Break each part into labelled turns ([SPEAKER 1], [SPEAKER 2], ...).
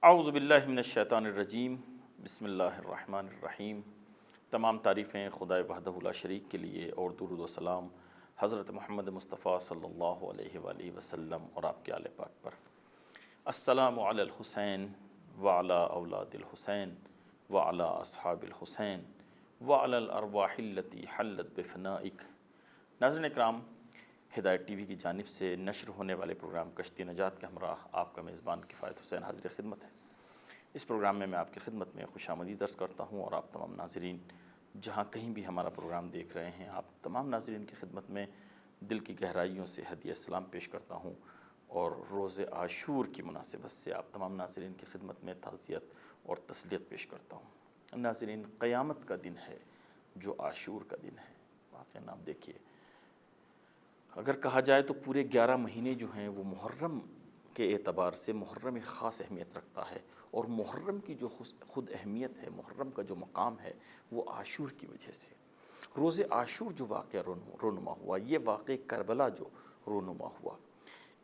[SPEAKER 1] اعوذ باللہ من الشیطان الرجیم، بسم اللہ الرحمن الرحیم۔ تمام تعریفیں خدائے وحدہ لا شریک کے لیے، اور درود و سلام حضرت محمد مصطفیٰ صلی اللہ علیہ وآلہ وسلم اور آپ کے آل پاک پر۔ السلام علی الحسین وعلی اولاد الحسین وعلی اصحاب الحسین وعلی الارواح التی حلت بفنائک۔ ناظرین اکرام، ہدایت ٹی وی کی جانب سے نشر ہونے والے پروگرام کشتی نجات کے ہمراہ آپ کا میزبان کفایت حسین حاضر خدمت ہے۔ اس پروگرام میں آپ کی خدمت میں خوش آمدید عرض کرتا ہوں، اور آپ تمام ناظرین جہاں کہیں بھی ہمارا پروگرام دیکھ رہے ہیں، آپ تمام ناظرین کی خدمت میں دل کی گہرائیوں سے ہدیہ سلام پیش کرتا ہوں، اور روز عاشور کی مناسبت سے آپ تمام ناظرین کی خدمت میں تعزیت اور تسلیت پیش کرتا ہوں۔ ناظرین، قیامت کا دن ہے جو عاشور کا دن ہے۔ واقعاً آپ دیکھیے، اگر کہا جائے تو پورے 11 مہینے جو ہیں وہ محرم کے اعتبار سے محرم ایک خاص اہمیت رکھتا ہے، اور محرم کی جو خود اہمیت ہے، محرم کا جو مقام ہے، وہ عاشور کی وجہ سے۔ روز عاشور جو واقعہ رونما ہوا، یہ واقعہ کربلا جو رونما ہوا،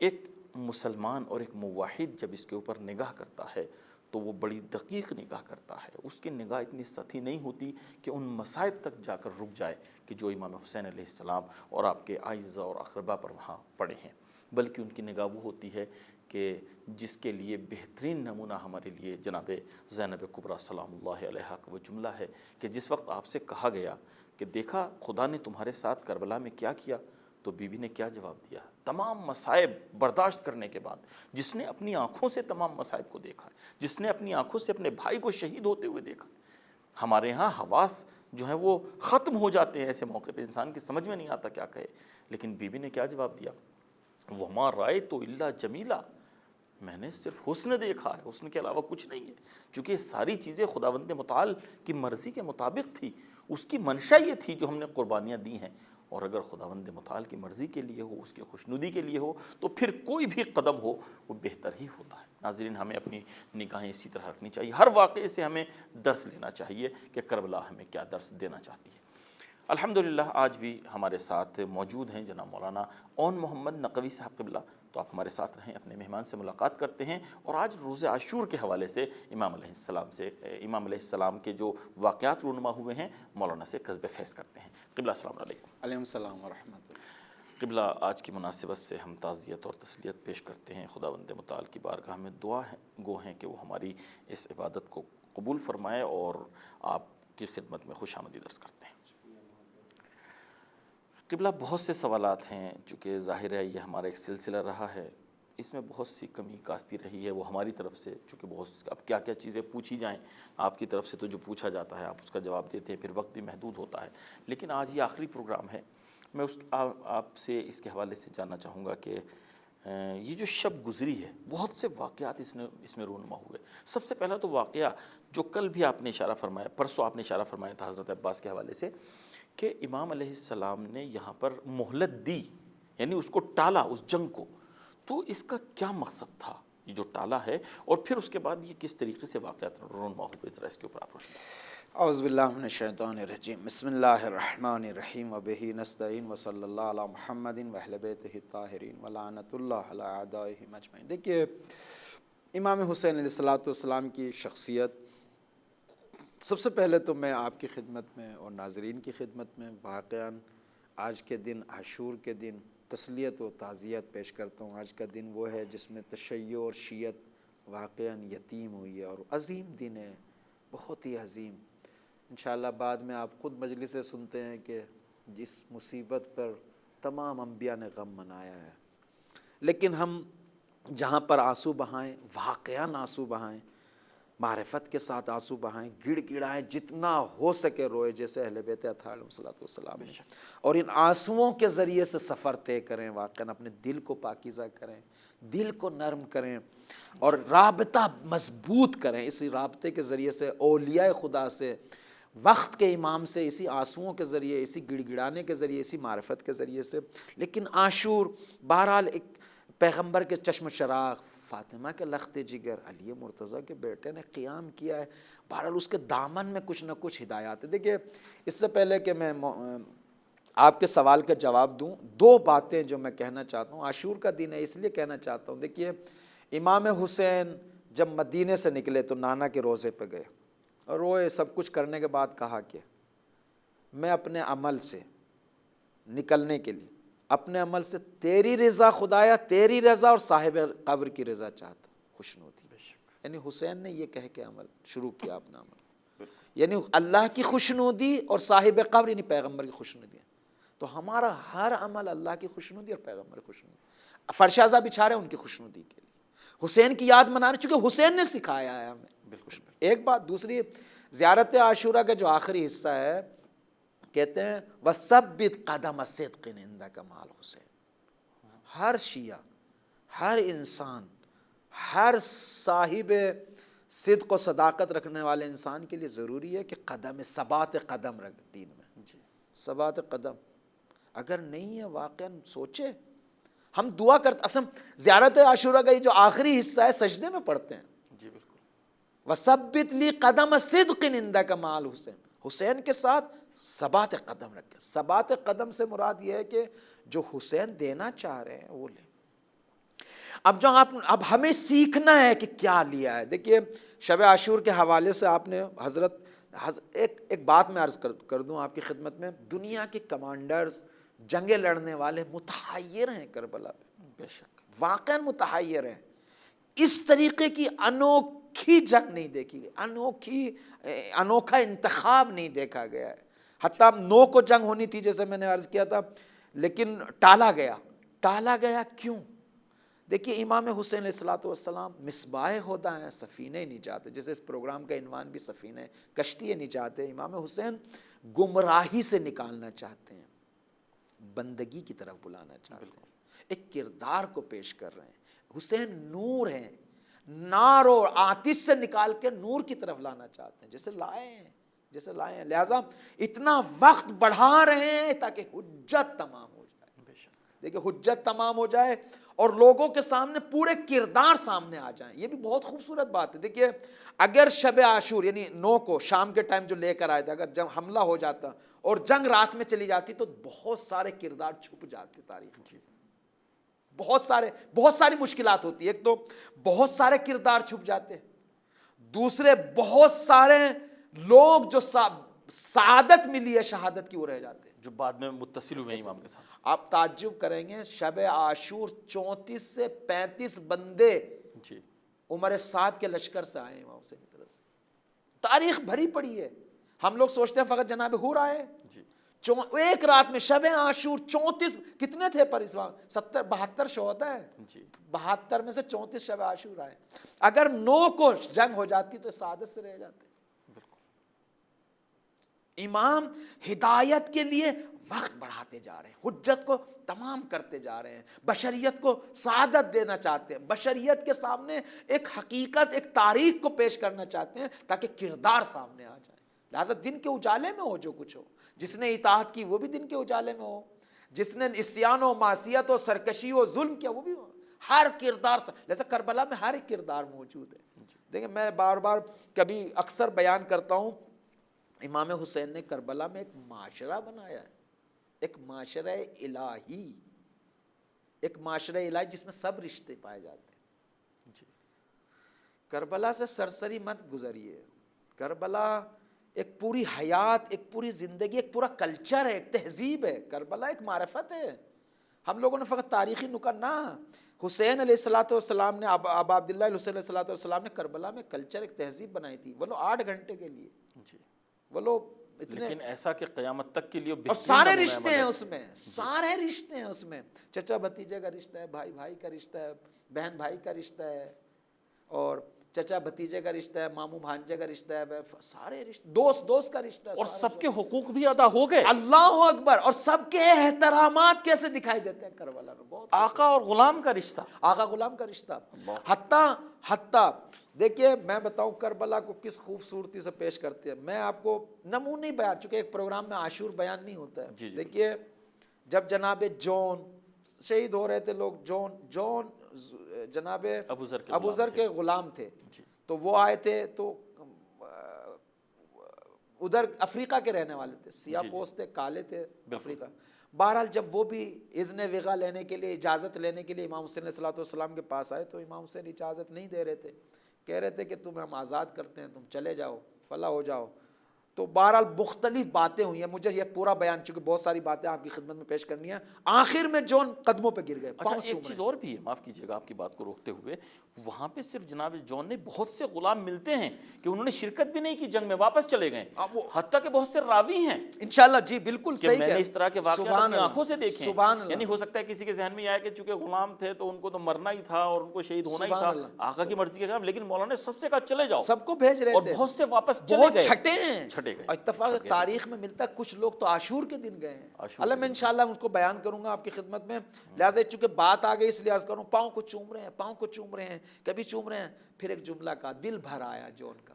[SPEAKER 1] ایک مسلمان اور ایک موحد جب اس کے اوپر نگاہ کرتا ہے تو وہ بڑی دقیق نگاہ کرتا ہے۔ اس کی نگاہ اتنی سطحی نہیں ہوتی کہ ان مصائب تک جا کر رک جائے کہ جو امام حسین علیہ السلام اور آپ کے اعزاء اور اقربا پر وہاں پڑے ہیں، بلکہ ان کی نگاہ وہ ہوتی ہے کہ جس کے لیے بہترین نمونہ ہمارے لیے جناب زینب کبریٰ سلام اللہ علیہا کا وہ جملہ ہے کہ جس وقت آپ سے کہا گیا کہ دیکھا خدا نے تمہارے ساتھ کربلا میں کیا کیا، تو بی بی نے کیا جواب دیا؟ تمام مصائب برداشت کرنے کے بعد، جس نے اپنی آنکھوں سے تمام مصائب کو دیکھا ہے، جس نے اپنی آنکھوں سے اپنے بھائی کو شہید ہوتے ہوئے دیکھا، ہمارے ہاں حواس جو ہیں وہ ختم ہو جاتے ہیں ایسے موقع پہ، انسان کی سمجھ میں نہیں آتا کیا کہے، لیکن بی بی نے کیا جواب دیا؟ وَمَا رَأَيْتُ إِلَّا جَمِيلًا، میں نے صرف حسن دیکھا ہے، حسن کے علاوہ کچھ نہیں ہے، چونکہ یہ ساری چیزیں خداوند متعال کی مرضی کے مطابق تھی، اس کی منشا یہ تھی جو ہم نے قربانیاں دی ہیں، اور اگر خداوند متعال کی مرضی کے لیے ہو، اس کی خوشنودی کے لیے ہو، تو پھر کوئی بھی قدم ہو وہ بہتر ہی ہوتا ہے۔ ناظرین، ہمیں اپنی نگاہیں اسی طرح رکھنی چاہیے، ہر واقعے سے ہمیں درس لینا چاہیے کہ کربلا ہمیں کیا درس دینا چاہتی ہے۔ الحمدللہ آج بھی ہمارے ساتھ موجود ہیں جناب مولانا اون محمد نقوی صاحب قبلہ، تو آپ ہمارے ساتھ رہیں، اپنے مہمان سے ملاقات کرتے ہیں، اور آج روز عاشور کے حوالے سے امام علیہ السلام کے جو واقعات رونما ہوئے ہیں، مولانا سے قصب فیض کرتے ہیں۔ قبلہ السلام علیکم۔
[SPEAKER 2] علیکم السلام ورحمۃ اللہ۔
[SPEAKER 1] قبلہ، آج کی مناسبت سے ہم تعزیت اور تسلیت پیش کرتے ہیں، خداوند متعال کی بارگاہ میں دعا گو ہیں کہ وہ ہماری اس عبادت کو قبول فرمائے، اور آپ کی خدمت میں خوش آمدید عرض کرتے ہیں۔ قبلہ، بہت سے سوالات ہیں، چونکہ ظاہر ہے یہ ہمارا ایک سلسلہ رہا ہے، اس میں بہت سی کمی کاستی رہی ہے، وہ ہماری طرف سے، چونکہ بہت اب کیا کیا چیزیں پوچھی جائیں، آپ کی طرف سے تو جو پوچھا جاتا ہے آپ اس کا جواب دیتے ہیں، پھر وقت بھی محدود ہوتا ہے، لیکن آج یہ آخری پروگرام ہے، میں آپ سے اس کے حوالے سے جاننا چاہوں گا کہ یہ جو شب گزری ہے، بہت سے واقعات اس میں رونما ہوئے۔ سب سے پہلا تو واقعہ جو کل بھی آپ نے اشارہ فرمایا، پرسوں آپ نے اشارہ فرمایا تھا حضرت عباس کے حوالے سے، کہ امام علیہ السلام نے یہاں پر مہلت دی، یعنی اس کو ٹالا، اس جنگ کو، تو اس کا کیا مقصد تھا یہ جو ٹالا ہے، اور پھر اس کے بعد یہ کس طریقے سے واقعات رونما ہوئے، ذرا اس کے اوپر آپ روشنی ڈالیں۔
[SPEAKER 2] اعوذ باللہ من الشیطان الرجیم، بسم اللہ الرحمن الرحیم، وبہ نستعین، وصلی اللہ علی محمد واہل بیتہ الطاہرین، ولعنۃ اللہ علی اعدائہم اجمعین۔ دیکھیے، امام حسین علیہ السلام کی شخصیت، سب سے پہلے تو میں آپ کی خدمت میں اور ناظرین کی خدمت میں واقعاً آج کے دن، عاشور کے دن، تسلیت و تعزیت پیش کرتا ہوں۔ آج کا دن وہ ہے جس میں تشیع اور شیعت واقعاً یتیم ہوئی ہے، اور عظیم دن ہے، بہت ہی عظیم۔ انشاءاللہ بعد میں آپ خود مجلس سے سنتے ہیں کہ جس مصیبت پر تمام انبیاء نے غم منایا ہے، لیکن ہم جہاں پر آنسو بہائیں، واقعاً آنسو بہائیں، معرفت کے ساتھ آنسو بہائیں، گڑ گڑائیں، جتنا ہو سکے روئے، جیسے اہل بیت اطہار علیہ الصلوۃ والسلام نے، اور ان آنسوؤں کے ذریعے سے سفر طے کریں، واقعاً اپنے دل کو پاکیزہ کریں، دل کو نرم کریں اور رابطہ مضبوط کریں، اسی رابطے کے ذریعے سے اولیاء خدا سے، وقت کے امام سے، اسی آنسوؤں کے ذریعے، اسی گڑ گڑانے کے ذریعے، اسی معرفت کے ذریعے سے۔ لیکن عاشور بہرحال ایک پیغمبر کے چشم چراغ، فاطمہ کے لخت جگر، علی مرتضیٰ کے بیٹے نے قیام کیا ہے، بہرحال اس کے دامن میں کچھ نہ کچھ ہدایات ہے۔ دیکھیے اس سے پہلے کہ میں آپ کے سوال کا جواب دوں، دو باتیں جو میں کہنا چاہتا ہوں۔ عاشور کا دن ہے اس لیے کہنا چاہتا ہوں، دیکھیے امام حسین جب مدینے سے نکلے تو نانا کے روزے پہ گئے اور روئے، سب کچھ کرنے کے بعد کہا کہ میں اپنے عمل سے نکلنے کے لیے، اپنے عمل سے تیری رضا خدایا، تیری رضا اور صاحب قبر کی رضا چاہتا ہوں، خوشنودی۔ یعنی حسین نے یہ کہہ کے عمل شروع کیا اپنا عمل، یعنی اللہ کی خوشنودی اور صاحب قبر یعنی پیغمبر کی خوشنودی ہے۔ تو ہمارا ہر عمل اللہ کی خوشنودی اور پیغمبر کی خوشنودی، فرش ازاں بچھا رہے ہیں ان کی خوشنودی کے لیے، حسین کی یاد منا رہے چونکہ حسین نے سکھایا ہے ہمیں۔ بالکل ایک بات، دوسری زیارت عاشورہ کا جو آخری حصہ ہے، کہتے ہیں وَثَبِّتْ قَدَمَ صِدْقٍ عِنْدَكَ مَعَ الْحُسَيْن۔ ہر شیعہ، ہر انسان، ہر صاحب صدق و صداقت رکھنے والے انسان کے لیے ضروری ہے کہ قدم ثبات قدم رکھ دین میں، ثبات قدم اگر نہیں ہے واقعاً سوچے۔ ہم دعا کرتے، اصلا زیارت عاشورہ کا یہ جو آخری حصہ ہے سجدے میں پڑھتے ہیں،
[SPEAKER 1] جی بالکل،
[SPEAKER 2] وَثَبِّتْ لِي قَدَمَ صِدْقٍ عِنْدَكَ مَعَ الْحُسَيْن، حسین کے ساتھ ثبات قدم رکھے۔ ثبات قدم سے مراد یہ ہے کہ جو حسین دینا چاہ رہے ہیں وہ لیں۔ اب ہمیں سیکھنا ہے کہ کیا لیا ہے۔ دیکھیے شب عاشور کے حوالے سے آپ نے ایک بات میں عرض کر دوں آپ کی خدمت میں، دنیا کے کمانڈرز، جنگیں لڑنے والے متحیر ہیں کربلا پہ، بے شک واقعاً متحیر ہیں۔ اس طریقے کی انوکھی جنگ نہیں دیکھی گئی، انوکھا انتخاب نہیں دیکھا گیا ہے۔ حتیٰ 9 کو جنگ ہونی تھی جیسے میں نے عرض کیا تھا، لیکن ٹالا گیا کیوں؟ دیکھیے امام حسین علیہ الصلوۃ والسلام مصباح ہدیٰ ہیں، سفینہ نجات ہے، جیسے اس پروگرام کا عنوان بھی سفینہ کشتی نجات ہے۔ امام حسین گمراہی سے نکالنا چاہتے ہیں، بندگی کی طرف بلانا چاہتے ہیں، ایک کردار کو پیش کر رہے ہیں۔ حسین نور ہیں، نار اور آتش سے نکال کے نور کی طرف لانا چاہتے ہیں، جیسے لائے ہیں۔ لہٰذا اتنا وقت بڑھا رہے ہیں تاکہ حجت تمام ہو جائے۔ دیکھیں حجت تمام ہو جائے اور لوگوں کے سامنے پورے کردار سامنے آ جائیں، یہ بھی بہت خوبصورت بات ہے۔ دیکھیے اگر شب عاشور یعنی 9 کو شام کے ٹائم جو لے کر آئے تھے، اگر جب حملہ ہو جاتا اور جنگ رات میں چلی جاتی تو بہت سارے کردار چھپ جاتے تاریخ میں، بہت ساری مشکلات ہوتی۔ ایک تو بہت سارے کردار چھپ جاتے، دوسرے بہت سارے لوگ جو سعادت ملی ہے شہادت کی وہ رہ جاتے،
[SPEAKER 1] جو بعد میں متصل ہوئے امام کے ساتھ۔
[SPEAKER 2] آپ تعجب کریں گے، شب عاشور 34 سے 35 بندے
[SPEAKER 1] جی
[SPEAKER 2] عمر سعد کے لشکر سے آئے امام حسین کی طرف سے۔ تاریخ بھری پڑی ہے، ہم لوگ سوچتے ہیں فقط جناب حور آئے، ایک رات میں شب عاشور 34 کتنے تھے پر اس وقت 72 شہداء ہیں، 72 میں سے 34 شب عاشور آئے۔ اگر 9 کو جنگ ہو جاتی تو سعادت سے رہ جاتے۔ امام ہدایت کے لیے وقت بڑھاتے جا رہے ہیں، حجت کو تمام کرتے جا رہے ہیں، بشریت کو سعادت دینا چاہتے ہیں، بشریت کے سامنے ایک حقیقت، ایک تاریخ کو پیش کرنا چاہتے ہیں تاکہ کردار سامنے آ جائے۔ لہذا دن کے اجالے میں ہو جو کچھ ہو، جس نے اطاعت کی وہ بھی دن کے اجالے میں ہو، جس نے عصیان و معصیت و سرکشی و ظلم کیا وہ بھی ہو، ہر کردار لہذا کربلا میں ہر ایک کردار موجود ہے۔ دیکھیں میں بار بار کبھی اکثر بیان کرتا ہوں، امام حسین نے کربلا میں ایک معاشرہ بنایا ہے، ایک معاشرہ الہی، جس میں سب رشتے پائے جاتے ہیں۔ کربلا سے سرسری مت گزریے، کربلا ایک پوری حیات، ایک پوری زندگی، ایک پورا کلچر ہے، ایک تہذیب ہے۔ کربلا ایک معرفت ہے۔ ہم لوگوں نے فقط تاریخی نکات نہ، حسین علیہ الصلوۃ والسلام نے، ابا عبداللہ حسین علیہ الصلوۃ والسلام نے کربلا میں کلچر، ایک تہذیب بنائی تھی، وہ لوگ 8 گھنٹے کے لیے، وہ لوگ اتنے،
[SPEAKER 1] لیکن ایسا کہ قیامت تک کے لیے
[SPEAKER 2] اور سارے رشتے ہیں اس میں، سارے رشتے ہیں اس میں، چچا بھتیجے کا رشتہ ہے، بھائی بھائی کا رشتہ ہے، بہن بھائی کا رشتہ ہے، اور چچا بھتیجے کا رشتہ ہے، ماموں بھانجے کا رشتہ ہے، سارے رشتے، دوست کا رشتہ ہے،
[SPEAKER 1] اور سب کے حقوق بھی ادا ہو گئے.
[SPEAKER 2] اللہ اکبر. اور سب کے احترامات کیسے دکھائی دیتے ہیں کربلا میں. بہت
[SPEAKER 1] آقا اور غلام کا رشتہ،
[SPEAKER 2] آقا غلام کا رشتہ. حتیٰ دیکھیے میں بتاؤں کربلا کو کس خوبصورتی سے پیش کرتے ہیں. میں آپ کو نمونی بیان، چونکہ ایک پروگرام میں عاشور بیان نہیں ہوتا ہے. دیکھیے جب جناب جون شہید ہو رہے تھے لوگ، جون جناب ابو ذر کے غلام تھے، تو وہ آئے تھے تو ادھر افریقہ کے رہنے والے تھے، سیاہ پوست تھے، کالے تھے افریقہ. بہرحال جب وہ بھی اذن وغا لینے کے لیے، اجازت لینے کے لیے امام حسین علیہ الصلوۃ والسلام کے پاس آئے تو امام حسین اجازت نہیں دے رہے تھے، کہہ رہے تھے کہ تمہیں ہم آزاد کرتے ہیں، تم چلے جاؤ، فلاں ہو جاؤ. تو بہرحال مختلف باتیں ہوئی ہیں، مجھے یہ پورا بیان چونکہ بہت ساری باتیں آپ کی خدمت میں پیش کرنی ہیں. آخر میں جون قدموں پہ گر گئے.
[SPEAKER 1] اچھا ایک چیز اور بھی ہے، معاف کیجیے گا آپ کی بات کو روکتے ہوئے، وہاں پہ صرف جناب جون نے بہت سے غلام ملتے ہیں کہ انہوں نے شرکت بھی نہیں کی جنگ میں، واپس چلے گئے، حتیٰ کہ بہت سے راوی ہیں
[SPEAKER 2] انشاءاللہ. جی بالکل صحیح،
[SPEAKER 1] میں نے اس طرح کے واقعات اپنی آنکھوں سے دیکھے ہیں. یعنی ہو سکتا ہے کسی کے ذہن میں آیا کہ چونکہ غلام تھے تو ان کو تو مرنا ہی تھا اور ان کو شہید ہونا ہی تھا آقا کی مرضی کے خلاف، لیکن مولانا نے سب سے کہا چلے جاؤ،
[SPEAKER 2] سب کو بھیج رہے
[SPEAKER 1] اور
[SPEAKER 2] تھے،
[SPEAKER 1] بہت سے واپس چلے گئے،
[SPEAKER 2] چھٹے گئے. اتفاق تاریخ میں ملتا ہے کچھ لوگ تو عاشور کے دن گئے ہیں. اللہ میں انشاءاللہ ان کو بیان کروں گا آپ کی خدمت میں. لہٰذا چونکہ بات آ گئی اس لحاظ کروں، پاؤں کو چوم رہے ہیں، پاؤں کو چوم رہے ہیں، کبھی چوم رہے ہیں. پھر ایک جملہ کا دل بھر آیا جون کا،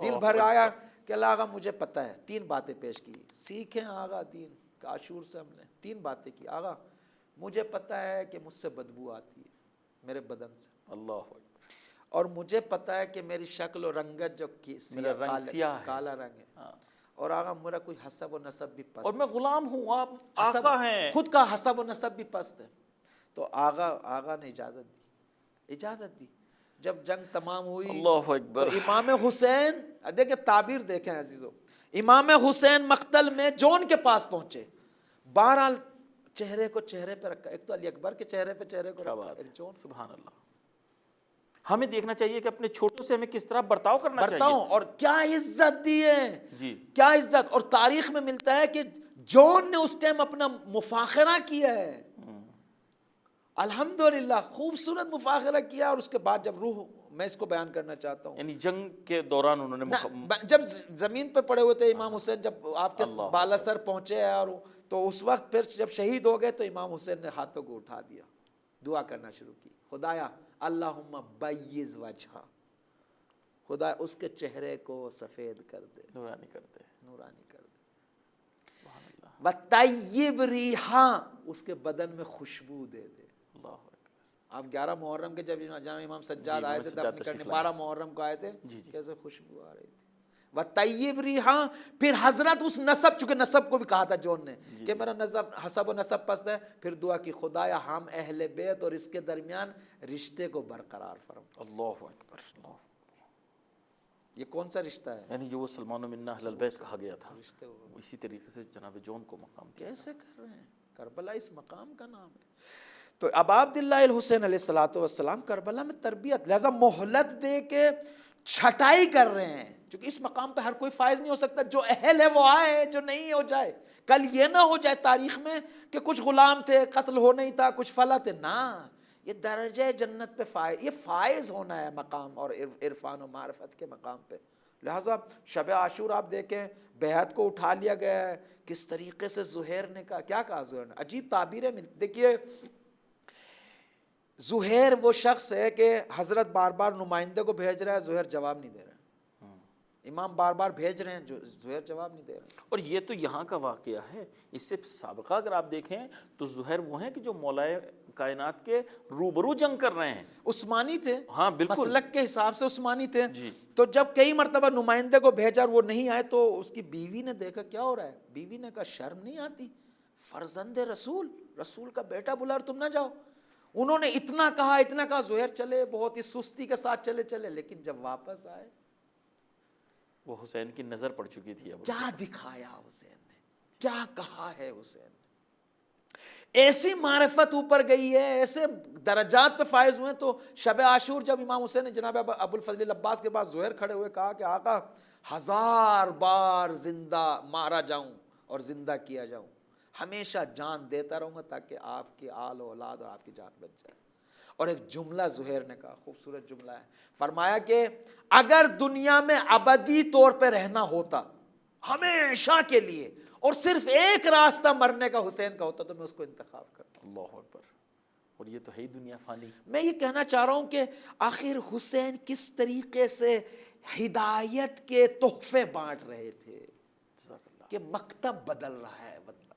[SPEAKER 2] دل بھر آیا کہ اللہ آغا مجھے پتہ ہے. 3 باتیں پیش کی، سیکھیں آغا دین کا. عاشور سے ہم نے 3 باتیں کی. آغا مجھے پتہ ہے کہ مجھ سے بدبو آتی ہے میرے بدن سے،
[SPEAKER 1] اللہ،
[SPEAKER 2] اور مجھے پتہ ہے کہ میری شکل و رنگت جو کالا رنگ ہے، اور آقا میرا کوئی حسب و نسب بھی پست ہے،
[SPEAKER 1] اور میں غلام ہوں، آپ آقا ہیں،
[SPEAKER 2] خود کا حسب و نسب بھی پست ہے. تو آقا نے اجازت دی. جب جنگ تمام ہوئی
[SPEAKER 1] اللہ اکبر،
[SPEAKER 2] تو امام حسین، دیکھیں تعبیر دیکھیں عزیزو، امام حسین مقتل میں جون کے پاس پہنچے. بہرحال چہرے کو چہرے پہ رکھا، ایک تو علی اکبر کے چہرے پہ چہرے کو رکھا، ایک جون.
[SPEAKER 1] سبحان اللہ. ہمیں دیکھنا چاہیے کہ اپنے چھوٹوں سے ہمیں کس طرح برتاؤ کرنا چاہیے،
[SPEAKER 2] اور کیا عزت دی ہے،
[SPEAKER 1] جی
[SPEAKER 2] کیا عزت. اور تاریخ میں ملتا ہے کہ جون نے اس ٹائم اپنا مفاخرہ کیا ہے، الحمدللہ خوبصورت مفاخرہ کیا. اور اس کے بعد جب روح، میں اس کو بیان کرنا چاہتا ہوں،
[SPEAKER 1] یعنی جنگ کے دوران انہوں نے
[SPEAKER 2] جب زمین پہ پڑے ہوئے تھے امام حسین، جب آپ کے بالا سر پہنچے، اور تو اس وقت پھر جب شہید ہو گئے تو امام حسین نے ہاتھوں کو اٹھا دیا، دعا کرنا شروع کی. خدایا اللہم بیض وجہہ، خدا اس کے چہرے کو سفید کر دے، نورانی کر دے.
[SPEAKER 1] سبحان اللہ.
[SPEAKER 2] وطیب ریحا، اس کے بدن میں خوشبو دے دے.
[SPEAKER 1] اللہ.
[SPEAKER 2] آپ 11 محرم کے جب جناب امام سجاد آئے تھے دفن کرنے، 12 محرم کو آئے تھے، کیسے خوشبو آ رہی تھی. وطیب ریحا. پھر حضرت اس نسب، چونکہ نسب کو بھی کہا تھا جون نے کہ میرا نسب حسب و نسب پست ہے، پھر دعا کی خدایا ہم اہل بیت اور اس کے درمیان رشتے کو برقرار فرما.
[SPEAKER 1] اللہ اکبر. اللہ.
[SPEAKER 2] یہ کون سا رشتہ ہے؟
[SPEAKER 1] یعنی جو وہ سلمان منا اہل البیت کہا گیا تھا، اسی طریقے سے جناب جون کو مقام
[SPEAKER 2] کیسے کر رہے ہیں. کربلا اس مقام کا نام ہے. تو ابا عبداللہ الحسین علیہ الصلوۃ والسلام کربلا میں تربیت، لہذا مہلت دے کے چھٹائی کر رہے ہیں، کیونکہ اس مقام پہ ہر کوئی فائز نہیں ہو سکتا. جو اہل ہے وہ آئے، جو نہیں ہو جائے. کل یہ نہ ہو جائے تاریخ میں کہ کچھ غلام تھے، قتل ہو نہیں تھا، کچھ فلا تھے. نہ، یہ درجہ جنت پہ فائز، یہ فائز ہونا ہے مقام اور عرفان و معرفت کے مقام پہ. لہٰذا شب عاشور آپ دیکھیں، بیعت کو اٹھا لیا گیا ہے. کس طریقے سے زہیر نے کہا، کیا کہا زہیر نے، عجیب تعبیریں ملتی. دیکھیے زہیر وہ شخص ہے کہ حضرت بار بار نمائندے کو بھیج رہا ہے، زہیر جواب نہیں دے رہا ہے. امام بار بار بھیج رہے ہیں، جو زہیر جواب نہیں دے رہے.
[SPEAKER 1] اور یہ تو یہاں کا واقعہ ہے. اس سے سابقہ اگر آپ دیکھیں تو زہیر وہ ہیں کہ جو مولائے کائنات کے روبرو جنگ کر رہے ہیں،
[SPEAKER 2] عثمانی تھے.
[SPEAKER 1] ہاں بالکل،
[SPEAKER 2] مسلک کے حساب سے عثمانی تھے.
[SPEAKER 1] جی.
[SPEAKER 2] تو جب کئی مرتبہ نمائندے کو بھیجا اور وہ نہیں آئے تو اس کی بیوی نے دیکھا کیا ہو رہا ہے. بیوی نے کہا شرم نہیں آتی، فرزند رسول کا بیٹا بلا اور تم نہ جاؤ. انہوں نے اتنا کہا زہیر چلے، بہت ہی سستی کے ساتھ چلے، لیکن جب واپس آئے
[SPEAKER 1] وہ حسین کی نظر پڑ چکی تھی. اب
[SPEAKER 2] کیا دکھایا حسین نے، کیا کہا ہے حسین نے. ایسی معرفت اوپر گئی ہے، ایسے درجات پہ فائز ہوئے. تو شب عاشور جب امام حسین نے جناب ابو الفضل العباس کے پاس زہیر کھڑے ہوئے کہا کہ آقا 1000 بار زندہ مارا جاؤں اور زندہ کیا جاؤں، ہمیشہ جان دیتا رہوں گا تاکہ آپ کی آل و اولاد اور آپ کی جان بچ جائے. اور ایک جملہ زہیر نے کہا، خوبصورت جملہ ہے، فرمایا کہ اگر دنیا میں ابدی طور پہ رہنا ہوتا ہمیشہ کے لیے اور صرف ایک راستہ مرنے کا حسین کا ہوتا تو میں اس کو انتخاب کرتا۔
[SPEAKER 1] اللہ اکبر۔ اور یہ تو ہے ہی دنیا فانی۔
[SPEAKER 2] میں یہ کہنا چاہ رہا ہوں کہ آخر حسین کس طریقے سے ہدایت کے تحفے بانٹ رہے تھے کہ مکتب بدل رہا ہے بندہ۔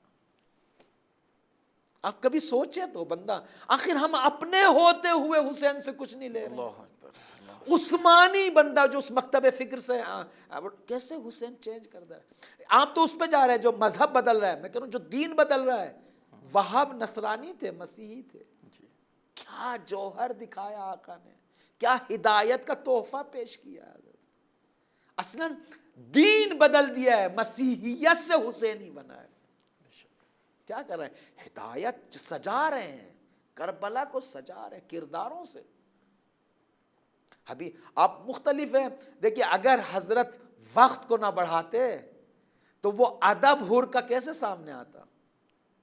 [SPEAKER 2] آپ کبھی سوچے تو بندہ، آخر ہم اپنے ہوتے ہوئے حسین سے کچھ نہیں لے رہے۔
[SPEAKER 1] اللہ اکبر۔
[SPEAKER 2] عثمانی بندہ جو اس مکتب فکر سے کیسے حسین چینج کر رہا ہے۔ آپ تو اس پہ جا رہے ہیں جو مذہب بدل رہا ہے، میں کہہ رہا ہوں جو دین بدل رہا ہے۔ وہاب نصرانی تھے، مسیحی تھے، کیا جوہر دکھایا آقا نے، کیا ہدایت کا تحفہ پیش کیا ہے۔ اصلاً دین بدل دیا ہے، مسیحیت سے حسینی بنا ہے۔ کیا کر رہے ہیں؟ ہدایت سجا رہے ہیں، کربلا کو سجا رہے ہیں کرداروں سے۔ ابھی آپ مختلف ہیں، دیکھیے اگر حضرت وقت کو نہ بڑھاتے تو وہ ادب حر کا کیسے سامنے آتا؟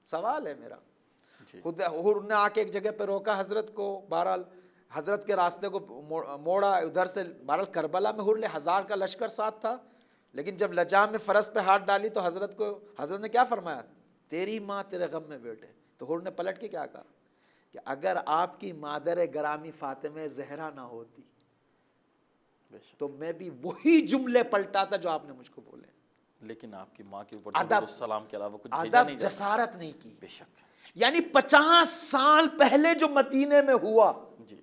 [SPEAKER 2] سوال ہے میرا۔ خود حر نے آ کے ایک جگہ پہ روکا حضرت کو، بہرحال حضرت کے راستے کو موڑا ادھر سے، بہرحال کربلا میں حر 1000 کا لشکر ساتھ تھا، لیکن جب لجام میں فرس پہ ہاتھ ڈالی تو حضرت نے کیا فرمایا؟ تیری ماں تیرے غم میں بیٹھے۔ تو حر نے پلٹ کے کیا کہا کہ اگر آپ کی مادر گرامی فاطمہ زہرا نہ ہوتی تو میں بھی وہی جملے پلٹاتا جو آپ نے مجھ کو بولے،
[SPEAKER 1] لیکن آپ کی ماں کے اوپر درود و سلام کے علاوہ کچھ بھیجا
[SPEAKER 2] ادب
[SPEAKER 1] نہیں جاتا۔
[SPEAKER 2] جسارت نہیں کی۔
[SPEAKER 1] بے شک۔
[SPEAKER 2] یعنی 50 سال پہلے جو مدینے میں ہوا،
[SPEAKER 1] جی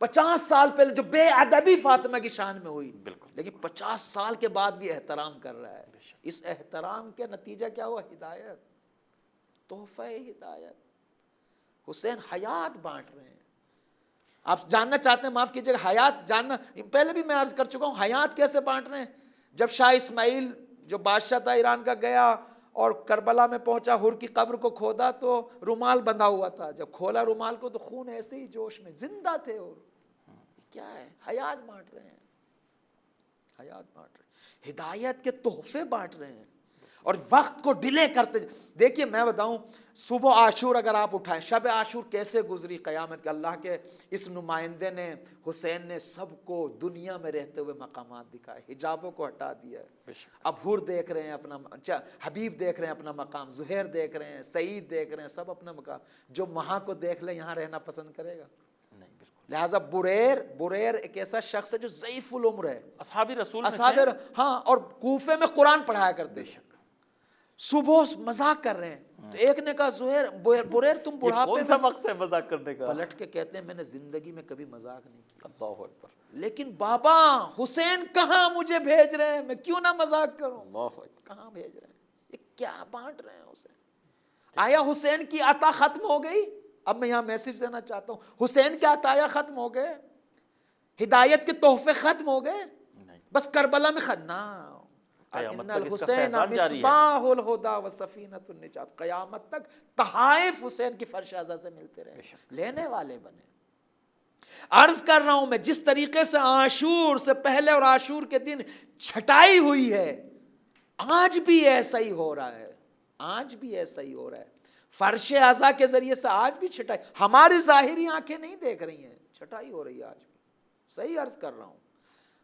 [SPEAKER 2] 50 سال پہلے جو بے ادبی فاطمہ کی شان میں ہوئی،
[SPEAKER 1] بالکل،
[SPEAKER 2] لیکن 50 سال کے بعد بھی احترام کر رہا ہے۔ اس احترام کے نتیجہ کیا ہوا؟ ہدایت، تحفہ ہدایت۔ حسین حیات بانٹ رہے ہیں۔ آپ جاننا چاہتے ہیں، معاف کیجیے گا، حیات جاننا، پہلے بھی میں عرض کر چکا ہوں، حیات کیسے بانٹ رہے ہیں؟ جب شاہ اسماعیل جو بادشاہ تھا ایران کا گیا اور کربلا میں پہنچا، حر کی قبر کو کھودا تو رومال بندھا ہوا تھا، جب کھولا رومال کو تو خون ایسے ہی جوش میں زندہ تھے۔ اور کیا ہے؟ حیات بانٹ رہے ہیں، حیات بانٹ رہے ہیں، ہدایت کے تحفے بانٹ رہے ہیں اور وقت کو ڈیلے کرتے۔ دیکھیے میں بتاؤں، صبح عاشور اگر آپ اٹھائیں، شب عاشور کیسے گزری قیامت کے، اللہ کے اس نمائندے نے، حسین نے سب کو دنیا میں رہتے ہوئے مقامات دکھائے، حجابوں کو ہٹا دیا ہے۔ اب حر دیکھ رہے ہیں اپنا، حبیب دیکھ رہے ہیں اپنا مقام، زہیر دیکھ رہے ہیں، سعید دیکھ رہے ہیں، سب اپنا مقام۔ جو وہاں کو دیکھ لے یہاں رہنا پسند کرے گا؟ نہیں، بالکل۔ لہٰذا بریر ایک ایسا شخص ہے جو ضعیف العمر ہے،
[SPEAKER 1] اصحاب رسول
[SPEAKER 2] ہاں، اور کوفے میں قرآن پڑھایا کرتے ہیں۔ صبح مذاق کر رہے ہیں تو ایک نے کہا زہیر، بریر تم بڑھاپے
[SPEAKER 1] کون سا وقت ہے مذاق کرنے کا؟
[SPEAKER 2] پلٹ کے کہتے ہیں میں نے زندگی میں کبھی مذاق نہیں کیا۔
[SPEAKER 1] اللہ اکبر۔
[SPEAKER 2] لیکن بابا حسین کہاں مجھے بھیج رہے ہیں، میں کیوں نہ مذاق کروں؟
[SPEAKER 1] اللہ اکبر۔
[SPEAKER 2] کہاں بھیج رہے ہیں؟ یہ کیا بانٹ رہے ہیں حسین؟ آیا حسین کی عطا ختم ہو گئی؟ اب میں یہاں میسج دینا چاہتا ہوں، حسین کے عطایا ختم ہو گئے؟ ہدایت کے تحفے ختم ہو گئے؟ بس کربلا میں ان الحسین مصباح الہدی و سفینۃ النجات، قیامت تک تحائف حسین کی فرش اعظم سے ملتے رہے، لینے والے بنے۔ عرض کر رہا ہوں میں، جس طریقے سے عاشور سے پہلے اور عاشور کے دن چھٹائی ہوئی ہے، آج بھی ایسا ہی ہو رہا ہے، آج بھی ایسا ہی ہو رہا ہے۔ فرش اعظم کے ذریعے سے آج بھی چھٹائی، ہماری ظاہری آنکھیں نہیں دیکھ رہی ہیں، چھٹائی ہو رہی ہے آج بھی۔ صحیح عرض کر رہا ہوں،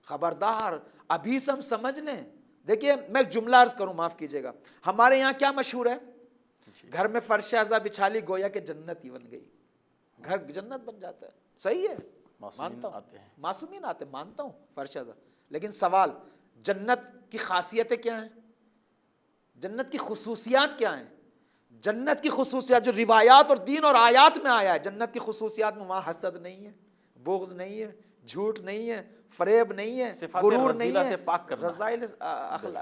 [SPEAKER 2] خبردار ابھی سے ہم سمجھ لیں۔ دیکھیے میں ایک جملہ عرض کروں، معاف کیجیے گا، ہمارے یہاں کیا مشہور ہے؟ گھر میں فرش اعظم بچھا لی، گویا کہ جنت ہی بن گئی، گھر جنت بن جاتا ہے۔ صحیح ہے، مانتا ہوں، معصومین آتے، مانتا ہوں فرش اعظم، لیکن سوال، جنت کی خاصیتیں کیا ہیں؟ جنت کی خصوصیات کیا ہیں؟ جنت کی خصوصیات جو روایات اور دین اور آیات میں آیا ہے، جنت کی خصوصیات میں وہاں حسد نہیں ہے، بغض نہیں ہے، جھوٹ نہیں ہے، فریب نہیں ہے، غرور نہیں ہے،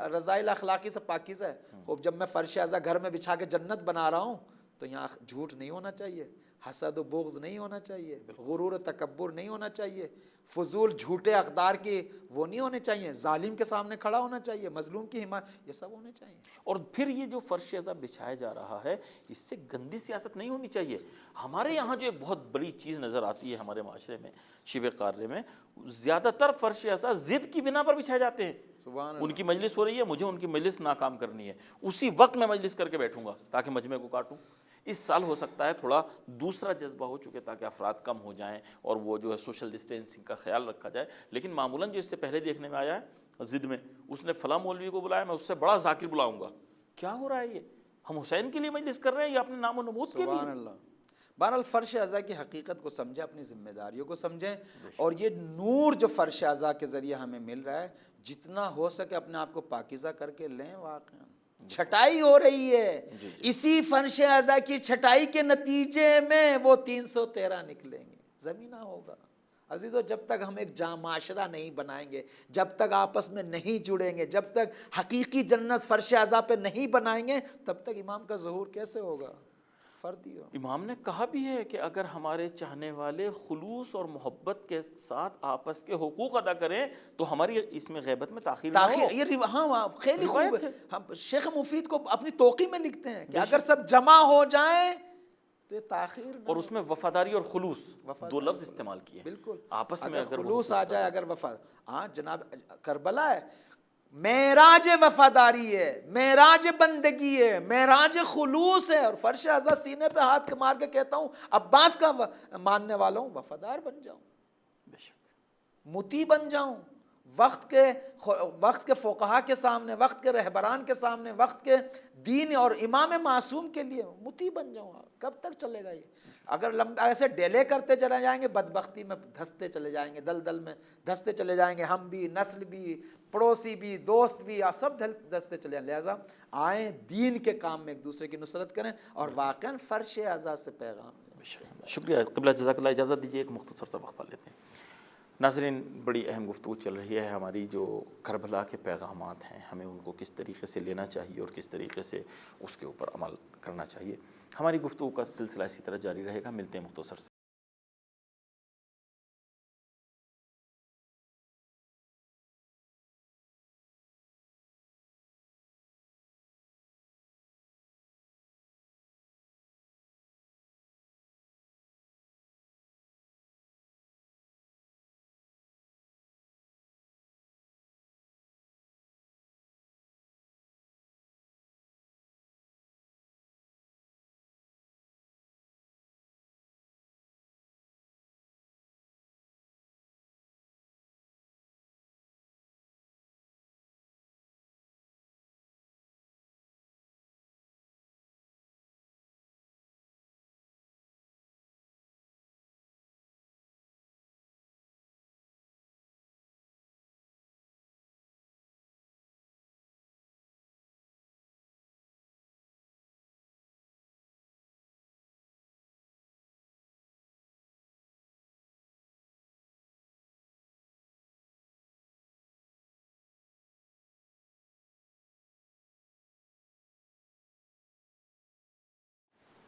[SPEAKER 2] رذائل اخلاقی سے پاکیزہ ہے۔ خوب جب میں فرش اعظم گھر میں بچھا کے جنت بنا رہا ہوں تو یہاں جھوٹ نہیں ہونا چاہیے، حسد و بغض نہیں ہونا چاہیے، غرور و تکبر نہیں ہونا چاہیے، فضول جھوٹے اقدار کی وہ نہیں ہونے چاہیے، ظالم کے سامنے کھڑا ہونا چاہیے، مظلوم کی حمایت، یہ سب ہونے چاہیے۔
[SPEAKER 1] اور پھر یہ جو فرش اعظم بچھایا جا رہا ہے، اس سے گندی سیاست نہیں ہونی چاہیے۔ ہمارے یہاں جو ایک بہت بڑی چیز نظر آتی ہے ہمارے معاشرے میں، شبہ قارے میں، زیادہ تر فرش اعظم ضد کی بنا پر بچھائے جاتے ہیں۔ ان کی مجلس ہو رہی ہے، مجھے ان کی مجلس ناکام کرنی ہے، اسی وقت میں مجلس کر کے بیٹھوں گا تاکہ مجمع کو کاٹوں۔ اس سال ہو سکتا ہے تھوڑا دوسرا جذبہ ہو چکے تاکہ افراد کم ہو جائیں اور وہ جو ہے سوشل ڈسٹینسنگ کا خیال رکھا جائے. لیکن معمولاً جو اس سے پہلے دیکھنے میں آیا ہے ضد میں اس نے فلاں مولوی کو بلایا میں اس سے بڑا ذاکر بلاؤں گا. کیا ہو رہا ہے یہ؟ ہم حسین کے لیے مجلس کر رہے ہیں یا اپنے نام و نمود کے لیے؟
[SPEAKER 2] سبحان اللہ. بہرحال فرش اعضاء کی حقیقت کو سمجھیں, اپنی ذمہ داریوں کو سمجھیں, اور یہ نور جو فرش اعضاء کے ذریعے ہمیں مل رہا ہے جتنا ہو سکے اپنے آپ کو پاکیزہ کر کے لیں. واقعا چھٹائی ہو رہی ہے, اسی فرش اعضاء کی چھٹائی کے نتیجے میں وہ 313 نکلیں گے, زمینہ ہوگا. عزیزو جب تک ہم ایک معاشرہ نہیں بنائیں گے, جب تک آپس میں نہیں جڑیں گے, جب تک حقیقی جنت فرش اعضاء پہ نہیں بنائیں گے, تب تک امام کا ظہور کیسے ہوگا؟ فردی ہو.
[SPEAKER 1] امام نے کہا بھی ہے کہ اگر ہمارے چاہنے والے خلوص اور محبت کے ساتھ آپس کے حقوق ادا کریں تو ہماری اس میں غیبت میں تاخیر نہ ہو.
[SPEAKER 2] یہ ہاں خیلی خوب ہے. ہم شیخ مفید کو اپنی توقی میں لکھتے ہیں کہ اگر سب جمع ہو جائیں تو یہ تاخیر نہ.
[SPEAKER 1] اور اس میں وفاداری اور خلوص دو لفظ استعمال کیے.
[SPEAKER 2] بالکل
[SPEAKER 1] آپس میں اگر
[SPEAKER 2] خلوص آ جائے, اگر ہاں جناب کربلا ہے, معراج وفاداری ہے, معراج بندگی ہے, معراج خلوص ہے. اور فرش اعضاء سینے پہ ہاتھ مار کے کہتا ہوں عباس کا ماننے والا ہوں, وفادار بن جاؤں,
[SPEAKER 1] بے شک
[SPEAKER 2] مطیع بن جاؤں, وقت کے فقہا کے سامنے, وقت کے رہبران کے سامنے, وقت کے دین اور امام معصوم کے لیے مطیع بن جاؤں. کب تک چلے گا یہ؟ اگر ایسے ڈیلے کرتے چلے جائیں گے بدبختی میں دھستے چلے جائیں گے, دلدل میں دھستے چلے جائیں گے. ہم بھی, نسل بھی, پڑوسی بھی, دوست بھی, سب دھستے چلے جائیں. لہٰذا آئیں دین کے کام میں ایک دوسرے کی نصرت کریں اور واقعاً فرش اعضاء سے پیغام لیں.
[SPEAKER 1] شکریہ قبلہ, جزاک اللہ. اجازت دیجیے ایک مختصر سا وقفہ لیتے ہیں. ناظرین, بڑی اہم گفتگو چل رہی ہے ہماری. جو کربلا کے پیغامات ہیں ہمیں ان کو کس طریقے سے لینا چاہیے اور کس طریقے سے اس کے اوپر عمل کرنا چاہیے. ہماری گفتگو کا سلسلہ اسی طرح جاری رہے گا. ملتے ہیں مختصر سے.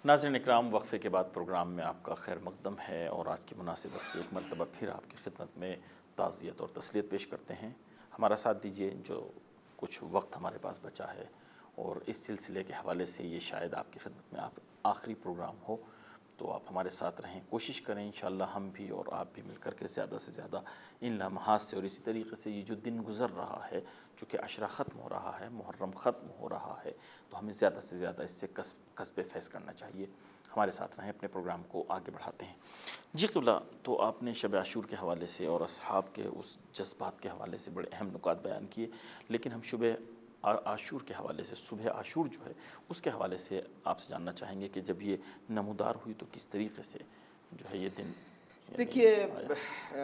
[SPEAKER 1] ناظرین اکرام, وقفے کے بعد پروگرام میں آپ کا خیر مقدم ہے اور آج کی مناسبت سے ایک مرتبہ پھر آپ کی خدمت میں تعزیت اور تسلیت پیش کرتے ہیں. ہمارا ساتھ دیجیے. جو کچھ وقت ہمارے پاس بچا ہے اور اس سلسلے کے حوالے سے یہ شاید آپ کی خدمت میں آخری پروگرام ہو, تو آپ ہمارے ساتھ رہیں, کوشش کریں انشاءاللہ ہم بھی اور آپ بھی مل کر کے زیادہ سے زیادہ ان لمحات سے اور اسی طریقے سے یہ جو دن گزر رہا ہے, چونکہ عشرہ ختم ہو رہا ہے, محرم ختم ہو رہا ہے, تو ہمیں زیادہ سے زیادہ اس سے کسب فیض کرنا چاہیے. ہمارے ساتھ رہیں, اپنے پروگرام کو آگے بڑھاتے ہیں. جی قبلہ, تو آپ نے شب عاشور کے حوالے سے اور اصحاب کے اس جذبات کے حوالے سے بڑے اہم نکات بیان کیے, لیکن ہم شب عاشور کے حوالے سے, صبح عاشور جو ہے اس کے حوالے سے آپ سے جاننا چاہیں گے کہ جب یہ نمودار ہوئی تو کس طریقے سے جو ہے یہ دن.
[SPEAKER 2] دیکھیے,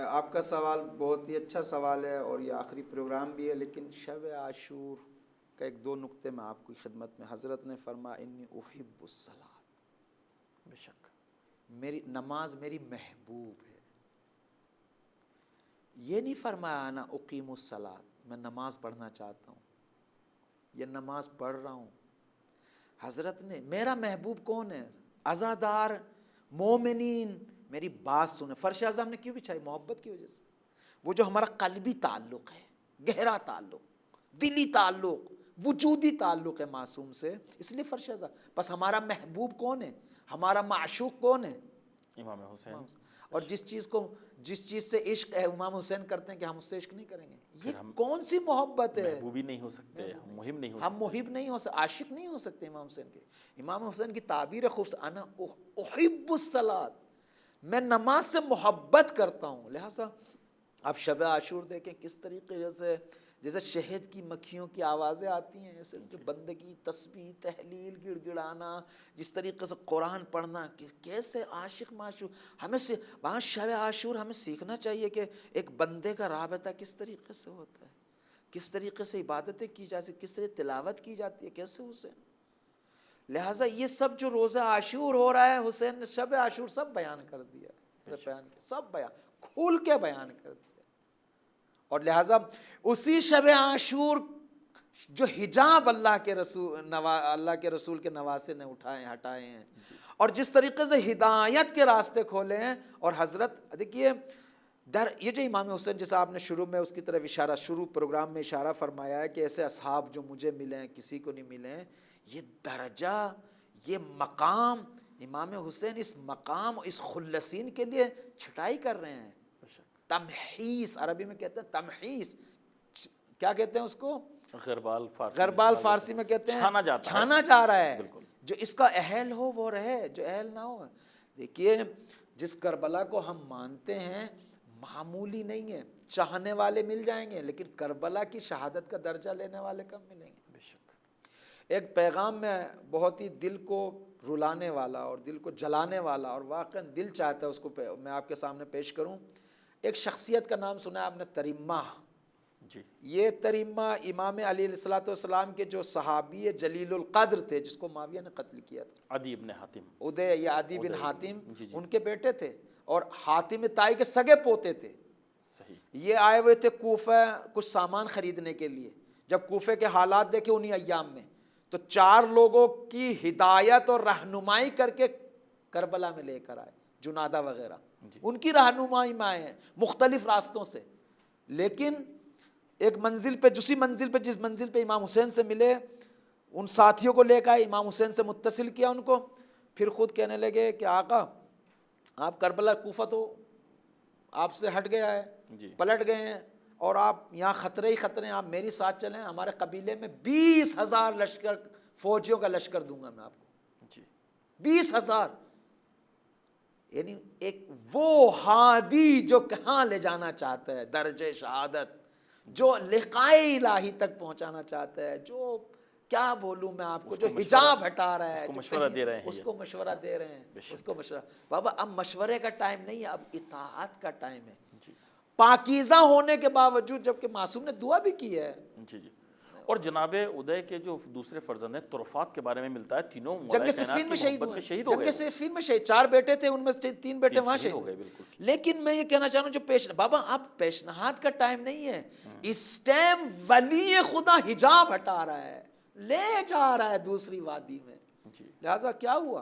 [SPEAKER 2] آپ کا سوال بہت ہی اچھا سوال ہے اور یہ آخری پروگرام بھی ہے, لیکن شب عاشور کا ایک دو نقطے میں آپ کی خدمت میں. حضرت نے فرمایا انی احب الصلاۃ,
[SPEAKER 1] بے شک
[SPEAKER 2] میری نماز میری محبوب ہے. یہ نہیں فرمایا نا اقیم الصلاۃ, میں نماز پڑھنا چاہتا ہوں یا نماز پڑھ رہا ہوں. حضرت نے, میرا محبوب کون ہے؟ عزادار مومنین, میری بات سنیں. فرش اعضاء ہم نے کیوں بچھائی؟ محبت کی وجہ سے. وہ جو ہمارا قلبی تعلق ہے, گہرا تعلق, دلی تعلق, وجودی تعلق ہے معصوم سے, اس لیے فرش اعضاء. بس ہمارا محبوب کون ہے؟ ہمارا معشوق کون ہے؟
[SPEAKER 1] امام حسین،
[SPEAKER 2] اور جس چیز سے عشق ہے امام حسین کرتے ہیں کہ ہم اس سے عشق نہیں کریں گے، یہ کون سی محبت ہے؟
[SPEAKER 1] محبوبی نہیں ہو سکتے، ہم محب نہیں ہو
[SPEAKER 2] ہم محب نہیں ہو سکتے، عاشق نہیں ہو سکتے امام حسین کے۔ امام حسین کی تعبیر خوبصورت، انا احب الصلاۃ، میں نماز سے محبت کرتا ہوں۔ لہٰذا آپ شب عاشور دیکھیں کس طریقے سے جیسے شہد کی مکھیوں کی آوازیں آتی ہیں، ایسے جو بندگی، تسبیح، تحلیل، گڑ گڑانا، جس طریقے سے قرآن پڑھنا، کیسے عاشق معشوق ہمیں وہاں شب عاشور ہمیں سیکھنا چاہیے کہ ایک بندے کا رابطہ کس طریقے سے ہوتا ہے، کس طریقے سے عبادتیں کی جا سکتی، کس طرح تلاوت کی جاتی ہے، کیسے حسین۔ لہٰذا یہ سب جو روزہ عاشور ہو رہا ہے، حسین نے شب عاشور سب بیان کر دیا، سب بیان کھول کے بیان کر دیا۔ اور لہٰذا اسی شب عاشور جو حجاب اللہ کے رسول کے نواسے نے ہٹائے ہیں، اور جس طریقے سے ہدایت کے راستے کھولے ہیں، اور حضرت دیکھیے یہ جو امام حسین جیسا آپ نے شروع میں اس کی طرف اشارہ، شروع پروگرام میں اشارہ فرمایا ہے کہ ایسے اصحاب جو مجھے ملے ہیں کسی کو نہیں ملے ہیں، یہ درجہ، یہ مقام، امام حسین اس مقام، اس خلصین کے لیے چھٹائی کر رہے ہیں۔ تمحیص عربی میں کہتے ہیں، تمحیص کیا کہتے ہیں اس کو؟ غربال فارسی میں کہتے ہیں چھانا جا رہا ہے۔ جو اس کا اہل ہو وہ رہے، جو اہل نہ ہو۔ دیکھیے جس کربلا کو ہم مانتے ہیں معمولی نہیں ہے، چاہنے والے مل جائیں گے لیکن کربلا کی شہادت کا درجہ لینے والے کم ملیں گے۔ بے شک ایک پیغام میں بہت ہی دل کو رلانے والا اور دل کو جلانے والا، اور واقعا دل چاہتا ہے اس کو میں آپ کے سامنے پیش کروں۔ ایک شخصیت کا نام سنا ہے آپ نے، تریمہ۔
[SPEAKER 1] جی، یہ
[SPEAKER 2] تریمہ امام علی علیہ الصلوۃ والسلام کے جو صحابی جلیل القدر تھے، جس کو معاویہ نے قتل کیا تھا،
[SPEAKER 1] عدی بن حاتم،
[SPEAKER 2] عدی بن حاتم ان کے بیٹے تھے، اور حاتم طائی کے سگے پوتے تھے۔ یہ آئے ہوئے تھے کوفہ کچھ سامان خریدنے کے لیے۔ جب کوفے کے حالات دیکھے انہی ایام میں، تو 4 لوگوں کی ہدایت اور رہنمائی کر کے کربلا میں لے کر آئے، جنادہ وغیرہ ان کی رہنمائی میں آئے ہیں مختلف راستوں سے۔ لیکن ایک منزل پہ، جس منزل پہ امام حسین سے ملے، ان ساتھیوں کو لے کے آئے، امام حسین سے متصل کیا ان کو، پھر خود کہنے لگے کہ آقا آپ کربلا، کوفہ تو آپ سے ہٹ گیا ہے، پلٹ گئے ہیں، اور آپ یہاں خطرے ہی خطرے ہیں، آپ میری ساتھ چلیں، ہمارے قبیلے میں 20,000 لشکر، فوجیوں کا لشکر دوں گا میں آپ کو، 20,000۔ یعنی ایک وہ ہادی جو کہاں لے جانا چاہتا ہے، درجہ شہادت، جو لقائے الہی تک پہنچانا چاہتا ہے، جو کیا بولوں میں آپ کو، جو حجاب ہٹا رہا ہے، اس کو مشورہ دے رہے ہیں، اس کو مشورہ۔ بابا اب مشورے کا ٹائم نہیں ہے، اب اطاعت کا ٹائم ہے، پاکیزہ ہونے کے باوجود، جبکہ معصوم نے دعا بھی کی ہے۔
[SPEAKER 1] اور جناب ادے کے جو دوسرے فرزند ہیں، طرفات کے بارے میں ملتا ہے، تینوں
[SPEAKER 2] جنگ صفین میں شہید ہوئے، جنگ صفین میں شہید، 4 بیٹے تھے، ان میں 3 بیٹے وہاں شہید ہوئے۔ لیکن میں یہ کہنا چاہ رہا ہوں، جو بابا اب پیشنہاد کا ٹائم نہیں ہے، اس ٹائم ولی خدا حجاب ہٹا رہا ہے، لے جا رہا ہے دوسری وادی میں۔ لہٰذا کیا ہوا؟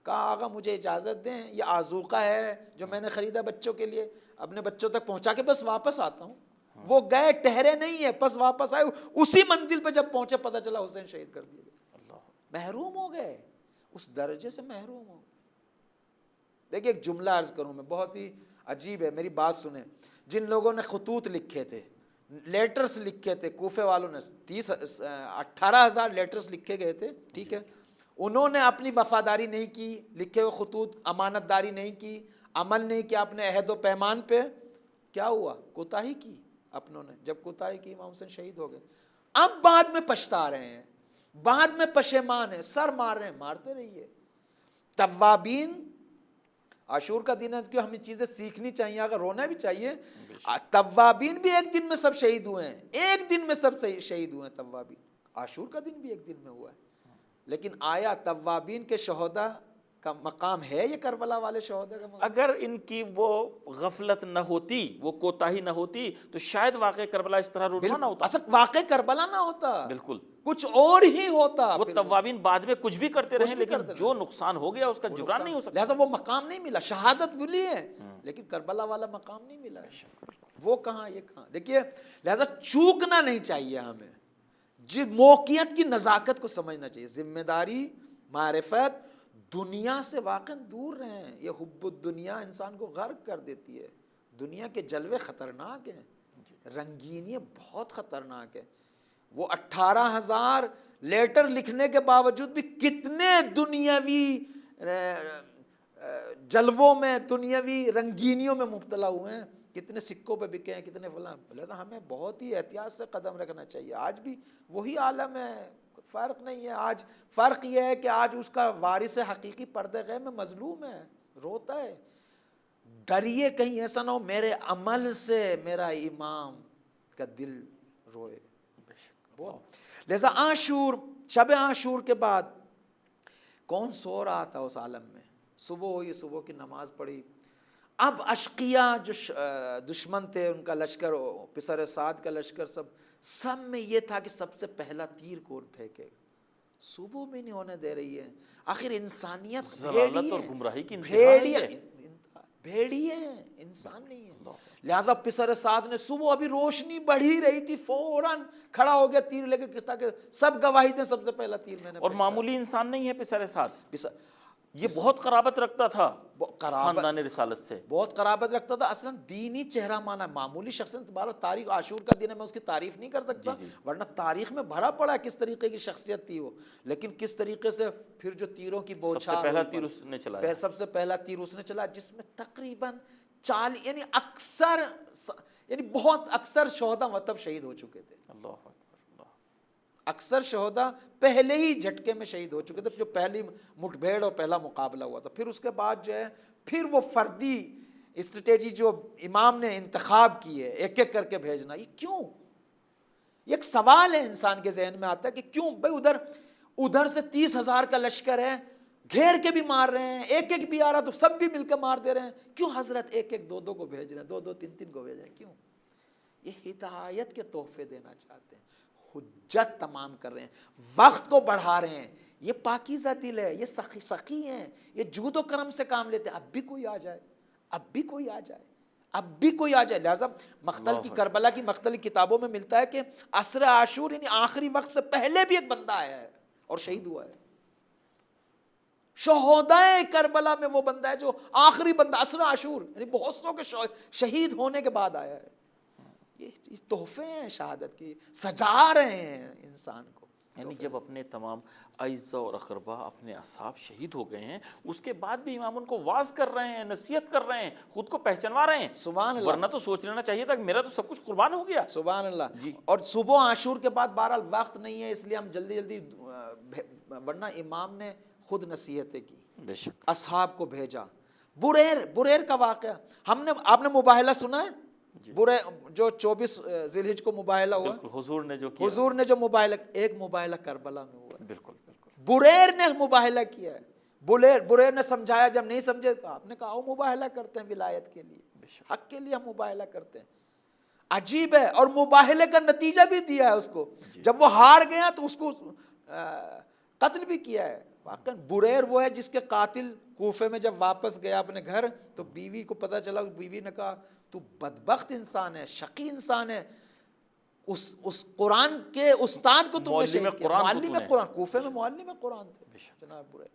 [SPEAKER 2] کہا آقا مجھے اجازت دیں، یہ آذوقہ ہے جو میں نے خریدا بچوں کے لیے، اپنے بچوں تک پہنچا کے بس واپس آتا ہوں۔ وہ گئے، ٹھہرے نہیں ہے، بس واپس آئے، اسی منزل پہ جب پہنچے پتہ چلا حسین شہید کر دیے گئے۔ محروم ہو گئے، اس درجے سے محروم ہو گئے۔ دیکھیں ایک جملہ عرض کروں میں، بہت ہی عجیب ہے، میری بات سنیں۔ جن لوگوں نے خطوط لکھے تھے، لیٹرز لکھے تھے، کوفے والوں نے 18,000 لیٹرز لکھے گئے تھے، ٹھیک ہے، انہوں نے اپنی وفاداری نہیں کی، لکھے ہوئے خطوط، امانت داری نہیں کی، عمل نہیں کیا اپنے عہد و پیمان پہ۔ کیا ہوا؟ کوتاہی کی اپنوں نے، جب کوتاہی کی امام حسین شہید ہو گئے۔ اب بعد میں پچھتا رہے ہیں، بعد میں پشیمان ہیں، سر مار رہے ہیں، مارتے رہیے۔ توابین، عاشور کا دن ہے کہ ہمیں چیزیں سیکھنی چاہیے، اگر رونا بھی چاہیے۔ توابین بھی ایک دن میں سب شہید ہوئے ہیں، ایک دن میں سب شہید ہوئے ہیں توابین۔ عاشور کا دن بھی ایک دن میں ہوا ہے، لیکن آیا توابین کے شہداء کا مقام ہے یہ کربلا والے شہداء کا مقام؟
[SPEAKER 1] اگر ان کی وہ غفلت نہ ہوتی، وہ کوتاہی نہ ہوتی، تو شاید واقع کربلا اس طرح رونما نہ ہوتا،
[SPEAKER 2] اصل واقع کربلا نہ ہوتا،
[SPEAKER 1] بالکل
[SPEAKER 2] کچھ اور ہی ہوتا۔
[SPEAKER 1] وہ توابین بعد میں کچھ بھی کرتے رہے، لیکن جو نقصان ہو گیا اس کا جبران نہیں ہو سکتا۔
[SPEAKER 2] لہٰذا وہ مقام نہیں ملا، شہادت ملی ہے لیکن کربلا والا مقام نہیں ملا ہے۔ وہ کہاں، یہ کہاں؟ دیکھیے لہٰذا چوکنا نہیں چاہیے ہمیں، جی موقعیت کی نزاکت کو سمجھنا چاہیے، ذمہ داری، معرفت، دنیا سے واقعا دور رہیں. یہ حب الدنیا انسان کو غرق کر دیتی ہے. دنیا کے جلوے خطرناک ہیں, رنگینی بہت خطرناک ہے. وہ 18,000 لیٹر لکھنے کے باوجود بھی کتنے دنیاوی جلووں میں, دنیاوی رنگینیوں میں مبتلا ہوئے ہیں, کتنے سکوں پہ بکے ہیں, کتنے فلاں. لہذا ہمیں بہت ہی احتیاط سے قدم رکھنا چاہیے. آج بھی وہی عالم ہے, فرق نہیں ہے. آج فرق یہ ہے کہ آج اس کا وارث حقیقی پردے غیب میں مظلوم ہے, روتا ہے. ڈریے کہیں ایسا نہ ہو میرے عمل سے میرا امام کا دل روئے. لہذا عاشور, شب عاشور کے بعد کون سو رہا تھا اس عالم میں؟ صبح ہوئی, صبح کی نماز پڑھی. اب اشقیاء جو دشمن تھے, ان کا لشکر, پسر سعد کا لشکر, سب میں یہ تھا کہ سب سے پہلا تیر کون پھینکے. صبح میں نہیں ہونے دے رہی ہے. آخر انسانیت
[SPEAKER 1] ضلالت اور گمراہی کی انتہا ہے,
[SPEAKER 2] بھیڑیے ہیں, انسان نہیں ہے. لہذا پسر سعد نے صبح ابھی روشنی بڑھ ہی رہی تھی, فوراً کھڑا ہو گیا تیر لے کے, تاکہ سب گواہی دیں سب سے پہلا تیر میں نے.
[SPEAKER 1] اور معمولی انسان نہیں ہے پسر سعد, یہ بہت قرابت رکھتا تھا خاندان رسالت سے,
[SPEAKER 2] بہت قرابت رکھتا تھا. اصلا دینی چہرہ مانا, معمولی شخصیت. تاریخ عاشور کا دن ہے, میں اس کی تعریف نہیں کر سکتا, ورنہ تاریخ میں بھرا پڑا ہے کس طریقے کی شخصیت تھی وہ. لیکن کس طریقے سے پھر جو تیروں کی بوچھار,
[SPEAKER 1] سب سے پہلا تیر اس نے چلایا,
[SPEAKER 2] سب سے پہلا تیر اس نے چلایا, جس میں تقریباً 40 یعنی اکثر, یعنی بہت اکثر شہداء مطلب شہید ہو چکے تھے.
[SPEAKER 1] اللہ اکبر.
[SPEAKER 2] اکثر شہداء پہلے ہی جھٹکے میں شہید ہو چکے تھے, جو پہلی مٹ بھیڑ اور پہلا مقابلہ ہوا تھا. پھر اس کے بعد جو ہے پھر وہ فردی اسٹریٹجی جو امام نے انتخاب کی ہے, ایک ایک کر کے بھیجنا, یہ کیوں؟ یہ ایک سوال ہے انسان کے ذہن میں آتا ہے کہ کیوں بھائی ادھر سے 30,000 کا لشکر ہے, گھیر کے بھی مار رہے ہیں, ایک ایک بھی آ رہا تو سب بھی مل کے مار دے رہے ہیں, کیوں حضرت ایک ایک 2-2 کو بھیج رہے ہیں, 2-2 3-3 کو بھیج رہے ہیں, کیوں؟ یہ ہدایت کے تحفے دینا چاہتے ہیں, حجت تمام کر رہے ہیں, وقت کو بڑھا رہے ہیں. یہ پاکیزہ دل ہے, یہ سخی ہیں, یہ جود و کرم سے کام لیتے ہیں. اب بھی کوئی آ جائے, اب بھی کوئی آ جائے, اب بھی کوئی آ جائے. لہٰذا مقتل کی کربلا کی مختلف کتابوں میں ملتا ہے کہ عصر عاشور یعنی آخری وقت سے پہلے بھی ایک بندہ آیا ہے اور شہید ہوا ہے. شہدائے کربلا میں وہ بندہ ہے جو آخری بندہ عصر عاشور یعنی بہت سو کے شہید ہونے کے بعد آیا ہے. یہ تحفے ہیں شہادت کی, سجا رہے ہیں انسان کو.
[SPEAKER 1] یعنی جب اپنے تمام اعزاء اور اقربا, اپنے اصحاب شہید ہو گئے ہیں, اس کے بعد بھی امام ان کو واعظ کر رہے ہیں, نصیحت کر رہے ہیں, خود کو پہچانوا رہے ہیں.
[SPEAKER 2] سبحان اللہ.
[SPEAKER 1] ورنہ تو سوچ لینا چاہیے تھا کہ میرا تو سب کچھ قربان ہو گیا.
[SPEAKER 2] سبحان اللہ.
[SPEAKER 1] جی.
[SPEAKER 2] اور صبح عاشور کے بعد بہرحال وقت نہیں ہے, اس لیے ہم جلدی جلدی, ورنہ امام نے خود نصیحتیں کی,
[SPEAKER 1] بے شک
[SPEAKER 2] اصحاب کو بھیجا. بریر کا واقعہ آپ نے مباہلہ سنا ہے؟ جو 24 ذی الحجہ کو مباہلہ ہوا,
[SPEAKER 1] حضور نے جو
[SPEAKER 2] مباہلہ, ایک مباہلہ کربلا میں ہوا.
[SPEAKER 1] بالکل.
[SPEAKER 2] بریر نے مباہلہ کیا ہے. بریر نے سمجھایا, جب نہیں سمجھے تو آپ نے کہا آؤ مباہلہ کرتے ہیں ولایت کے لیے, حق کے لیے ہم مباہلہ کرتے ہیں. عجیب ہے. اور مباہلے کا نتیجہ بھی دیا ہے اس کو. جب وہ ہار گیا تو اس کو قتل بھی کیا ہے. واقعا بریر وہ ہے جس کے قاتل کوفے میں جب واپس گیا اپنے گھر تو بیوی کو پتہ چلا, بیوی نے کہا تو بدبخت انسان ہے, شقی انسان ہے, اس قرآن کے استاد کو تم نے شہید کیا, معلم قرآن, کوفے میں معلم قرآن تھے جناب بریر.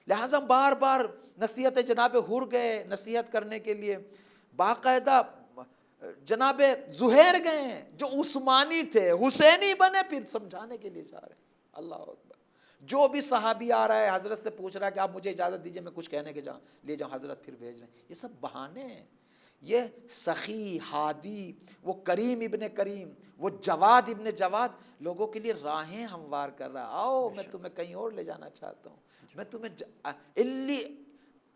[SPEAKER 2] لہٰذا بار بار نصیحت جناب حر گئے نصیحت کرنے کے لیے, باقاعدہ جناب زہیر گئے ہیں جو عثمانی تھے, حسینی بنے, پھر سمجھانے کے لیے جا رہے ہیں. اللہ اکبر. جو بھی صحابی آ رہا ہے حضرت سے پوچھ رہا ہے کہ آپ مجھے اجازت دیجئے میں کچھ کہنے کے لے جاؤں, حضرت پھر بھیج رہے ہیں. یہ سب بہانے ہیں. یہ سخی, ہادی, وہ کریم ابن کریم, وہ جواد ابن جواد لوگوں کے لیے راہیں ہموار کر رہا ہے. آؤ میں تمہیں کہیں اور لے جانا چاہتا ہوں, میں تمہیں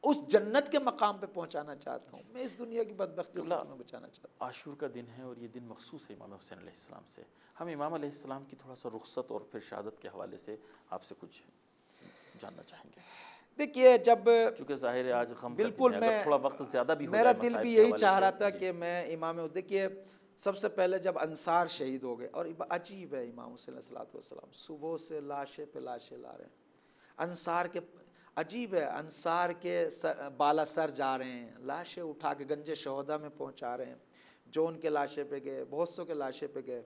[SPEAKER 2] اس جنت کے مقام پہ پہنچانا چاہتا ہوں, میں اس دنیا کی بدبختی سے تمہیں بچانا چاہتا ہوں.
[SPEAKER 1] عاشور کا دن ہے اور یہ دن مخصوص ہے امام حسین علیہ السلام سے. ہم امام علیہ السلام کی تھوڑا سا رخصت اور پھر شہادت کے حوالے سے آپ سے کچھ جاننا چاہیں گے.
[SPEAKER 2] دیکھیے جب
[SPEAKER 1] چونکہ ظاہر ہے آج غم
[SPEAKER 2] بالکل
[SPEAKER 1] میں تھوڑا وقت زیادہ بھی ہو
[SPEAKER 2] میرا دل بھی یہی چاہ رہا تھا کہ میں امام, دیکھیے سب سے پہلے جب انصار شہید ہو گئے, اور عجیب ہے امام حسین علیہ السلام صبح سے لاشیں پہ لاشیں لا رہے ہیں. انصار کے عجیب ہے, انصار کے بالا سر جا رہے ہیں, لاشیں اٹھا کے گنج شہداء میں پہنچا رہے ہیں, جو ان کے لاشیں پہ گئے, بہت سو کے لاشیں پہ گئے.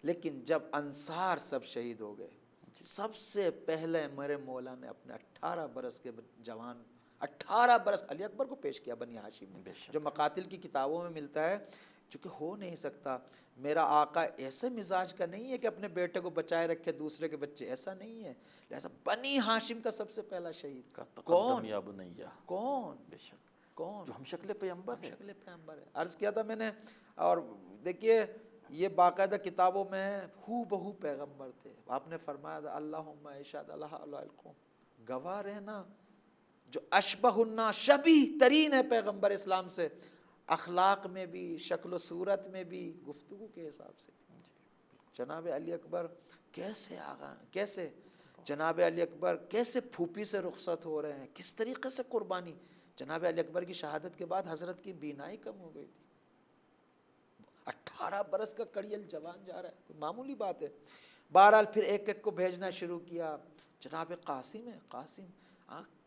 [SPEAKER 2] لیکن جب انصار سب شہید ہو گئے سب سے پہلے میرے مولا نے اپنے 18 برس کے جوان 18 برس علی اکبر کو پیش کیا بنی ہاشم میں، جو مقاتل کی کتابوں میں ملتا ہے، چونکہ ہو نہیں سکتا، میرا آقا ایسے مزاج کا نہیں ہے کہ اپنے بیٹے کو بچائے رکھے دوسرے کے بچے، ایسا نہیں ہے، لہذا بنی ہاشم کا سب سے پہلا شہید کون؟
[SPEAKER 1] یا بنیا،
[SPEAKER 2] کون؟
[SPEAKER 1] بے شک
[SPEAKER 2] کون؟
[SPEAKER 1] جو ہم شکل پیغمبر ہے،
[SPEAKER 2] شکل پیغمبر ہے۔ عرض کیا تھا میں نے، اور دیکھیے یہ باقاعدہ کتابوں میں ہو بہو پیغمبر تھے۔ آپ نے فرمایا تھا اللہم اشہد اللہ علیکم، گواہ رہنا جو اشبہ الناس، شبیہ ترین ہے پیغمبر اسلام سے، اخلاق میں بھی، شکل و صورت میں بھی، گفتگو کے حساب سے۔ جناب علی اکبر کیسے آغا، کیسے جناب علی اکبر کیسے پھوپھی سے رخصت ہو رہے ہیں، کس طریقے سے قربانی۔ جناب علی اکبر کی شہادت کے بعد حضرت کی بینائی کم ہو گئی تھی، 18 برس کا کڑیل جوان جا رہا ہے، کوئی معمولی بات ہے۔ بہرحال پھر ایک ایک کو بھیجنا شروع کیا۔ جناب قاسم ہے، قاسم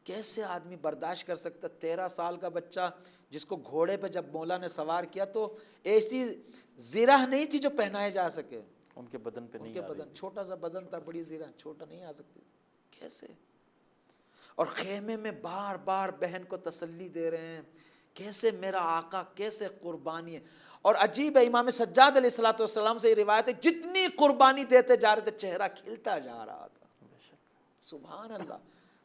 [SPEAKER 2] کیسے آدمی برداشت کر سکتا، 13 سال کا بچہ جس کو گھوڑے پہ جب مولا نے سوار کیا تو ایسی زرہ نہیں تھی جو پہنائے جا سکے،
[SPEAKER 1] ان کے بدن پہ نہیں آ رہی تھی،
[SPEAKER 2] چھوٹا سا بدن تھا، بڑی زرہ چھوٹا نہیں آ سکتی، کیسے؟ اور خیمے میں بار بار بہن کو تسلی دے رہے ہیں، کیسے میرا آقا کیسے قربانی ہے۔ اور عجیب ہے، امام سجاد علیہ الصلوۃ والسلام سے یہ روایت ہے، جتنی قربانی دیتے جا رہے تھے چہرہ کھلتا جا رہا تھا، سبحان اللہ،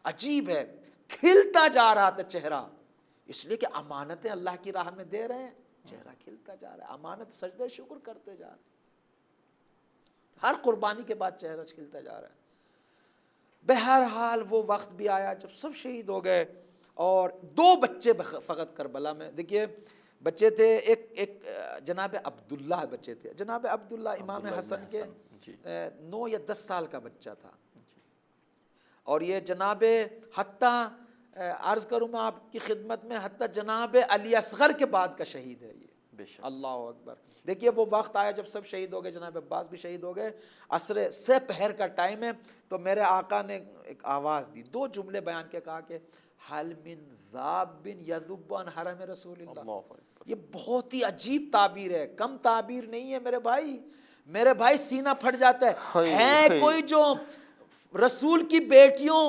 [SPEAKER 2] عجیب ہے، کھلتا جا رہا تھا چہرہ، اس لیے کہ امانتیں اللہ کی راہ میں دے رہے ہیں، چہرہ کھلتا جا رہا ہے، امانت سجدہ شکر کرتے جا رہے ہیں، ہر قربانی کے بعد چہرہ کھلتا جا رہا ہے۔ بہرحال وہ وقت بھی آیا جب سب شہید ہو گئے، اور 2 بچے فقط کربلا میں، دیکھیے بچے تھے، ایک جناب عبداللہ بچے تھے، جناب عبداللہ امام حسن کے 9 یا 10 سال کا بچہ تھا، اور یہ جناب حتیٰ عرض کروں میں آپ کی خدمت میں، حتیٰ جناب علی اصغر کے بعد کا شہید ہے یہ، اللہ اکبر۔ دیکھیے وہ وقت آیا جب سب شہید ہو گئے، جناب عباس بھی شہید ہو گئے، عصر سے پہر کا ٹائم ہے، تو میرے آقا نے ایک آواز دی، 2 جملے بیان کے کہا کہ حل من ذاب یذب عن حرم رسول اللہ۔ یہ بہت ہی عجیب تعبیر ہے، کم تعبیر نہیں ہے میرے بھائی سینہ پھٹ جاتا ہے کوئی جو رسول کی بیٹیوں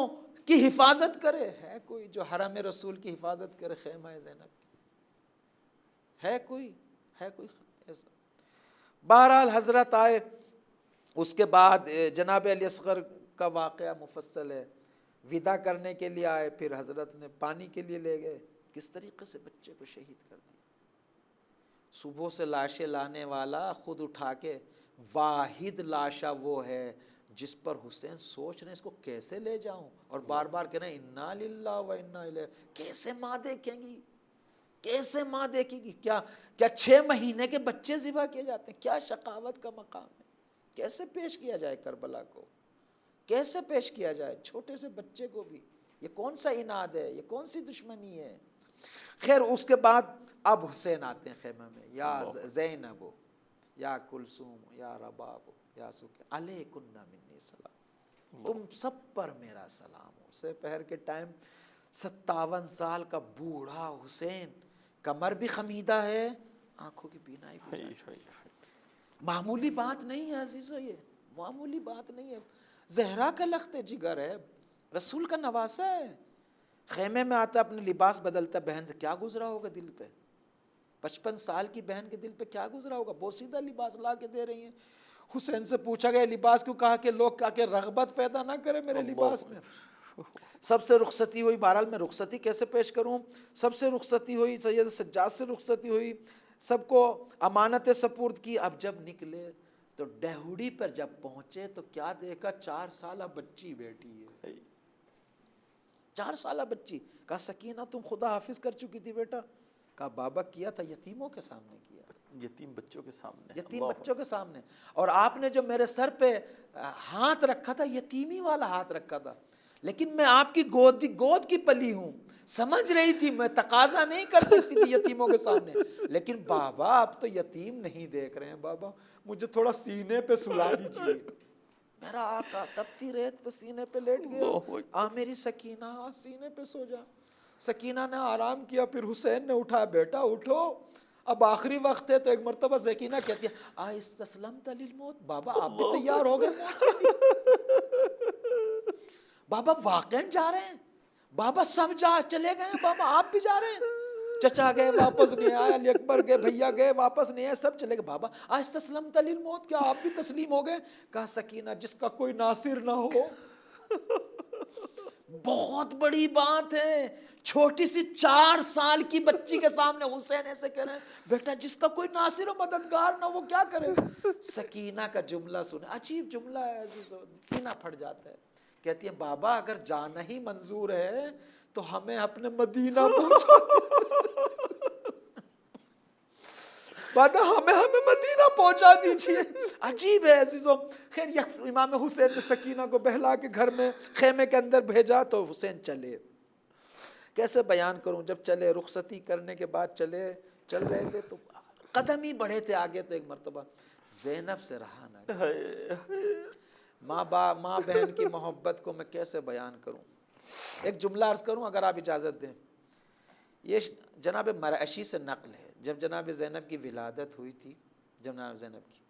[SPEAKER 2] کی حفاظت کرے، ہے کوئی جو حرم رسول کی حفاظت کرے، خیمہ زینب ہے کوئی ایسا؟ بہرحال حضرت آئے، اس کے بعد جناب علی اصغر کا واقعہ مفصل ہے، ودا کرنے کے لیے آئے، پھر حضرت نے پانی کے لیے لے گئے، کس طریقے سے بچے کو شہید کر دیا، صبح سے لاشیں لانے والا خود اٹھا کے، واحد لاشا وہ ہے جس پر حسین سوچ رہے ہیں اس کو کیسے لے جاؤں، اور بار بار کہہ رہے ہیں انا للہ و انا الیہ، کیسے ماں دیکھیں گی، کیسے ماں دیکھے گی، کیا 6 مہینے کے بچے ذبح کیے جاتے ہیں، کیا شقاوت کا مقام ہے، کیسے پیش کیا جائے کربلا کو، کیسے پیش کیا جائے چھوٹے سے بچے کو بھی، یہ کون سا عناد ہے، یہ کون سی دشمنی ہے۔ خیر اس کے بعد اب حسین آتے ہیں خیمہ میں، یا زینب یا کلثوم یا رباب یا سکھ علیکن منی سلام، تم سب پر میرا سلام ہو۔ سے پہر کے ٹائم 57 سال کا بوڑھا حسین، کمر بھی خمیدہ ہے، آنکھوں کی بینائی بھی معمولی بات نہیں ہے عزیزو، یہ معمولی بات نہیں ہے، زہرا کا لخت جگر ہے، رسول کا نواسہ ہے، خیمے میں آتا اپنے لباس بدلتا، بہن سے کیا گزرا ہوگا دل پہ، 55 سال کی بہن کے دل پہ کیا گزرا ہوگا، بوسیدہ لباس لا کے دے رہی ہیں۔ حسین سے پوچھا گیا لباس کیوں، کہا کہ لوگ کہا کہ رغبت پیدا نہ کرے میرے لباس میں۔ سب سے رخصتی ہوئی، بہرحال میں رخصتی کیسے پیش کروں، سب سے رخصتی ہوئی، سید سجاد سے رخصتی ہوئی، سب کو امانت سپرد کی۔ اب جب نکلے تو ڈہوڑی پر جب پہنچے تو کیا دیکھا، 4 سالہ بچی بیٹھی ہے، 4 سالہ بچی۔ کہا سکینہ تم خدا حافظ کر چکی تھی بیٹا، کہا بابا کیا تھا، یتیموں کے سامنے کیا،
[SPEAKER 1] یتیم بچوں کے سامنے،
[SPEAKER 2] یتیم بچوں کے سامنے، اور آپ نے جو میرے سر پہ ہاتھ رکھا تھا یتیمی والا ہاتھ رکھا تھا، لیکن میں آپ کی گود کی پلی ہوں، سمجھ رہی تھی میں تقاضا نہیں کر سکتی تھی یتیموں کے سامنے، لیکن بابا آپ تو یتیم نہیں دیکھ رہے ہیں، بابا مجھے تھوڑا سینے پہ سلا دیجیے۔ میرا آقا تپتی ریت پہ سینے پہ لیٹ گیا، میری سکینہ سینے پہ سو جا۔ سکینہ نے آرام کیا، پھر حسین نے اٹھایا، بیٹا اٹھو اب آخری وقت ہے۔ تو ایک مرتبہ سکینہ کہتی ہے استسلمت للموت، بابا آپ بھی تیار ہو گئے موت کے لیے؟ بابا واقعا جا رہے ہیں؟ بابا سب چلے گئے ہیں بابا، آپ بھی جا رہے ہیں؟ چچا گئے واپس نہیں آئے، علی اکبر گئے، بھیا گئے واپس نہیں آئے، سب چلے گئے۔ بابا آج تسلمت للموت، کیا آپ بھی تسلیم ہو گئے؟ کہا سکینہ جس کا کوئی ناصر نہ ہو۔ بہت بڑی بات ہے، چھوٹی سی 4 سال کی بچی کے سامنے حسین ایسے کہہ رہے ہیں بیٹا جس کا کوئی ناصر و مددگار نہ وہ کیا کرے؟ سکینہ کا جملہ سنے، عجیب جملہ ہے عزیزو، سینہ پھٹ جاتا ہے۔ کہتی ہے بابا اگر جانا ہی منظور ہے تو ہمیں اپنے مدینہ پہنچا، بابا ہمیں مدینہ پہنچا دیجئے۔ عجیب ہے عزیزو۔ خیر امام حسین نے سکینہ کو بہلا کے گھر میں خیمے کے اندر بھیجا تو حسین چلے۔ کیسے بیان کروں، جب چلے رخصتی کرنے کے بعد چل رہے تھے تو قدم ہی بڑھے تھے آگے، تو ایک مرتبہ زینب سے رہا نہ گیا۔ ماں بہن کی محبت کو میں کیسے بیان کروں۔ ایک جملہ عرض کروں اگر آپ اجازت دیں، یہ جناب مرعشی سے نقل ہے۔ جب جناب زینب کی ولادت ہوئی تھی، جناب زینب کی،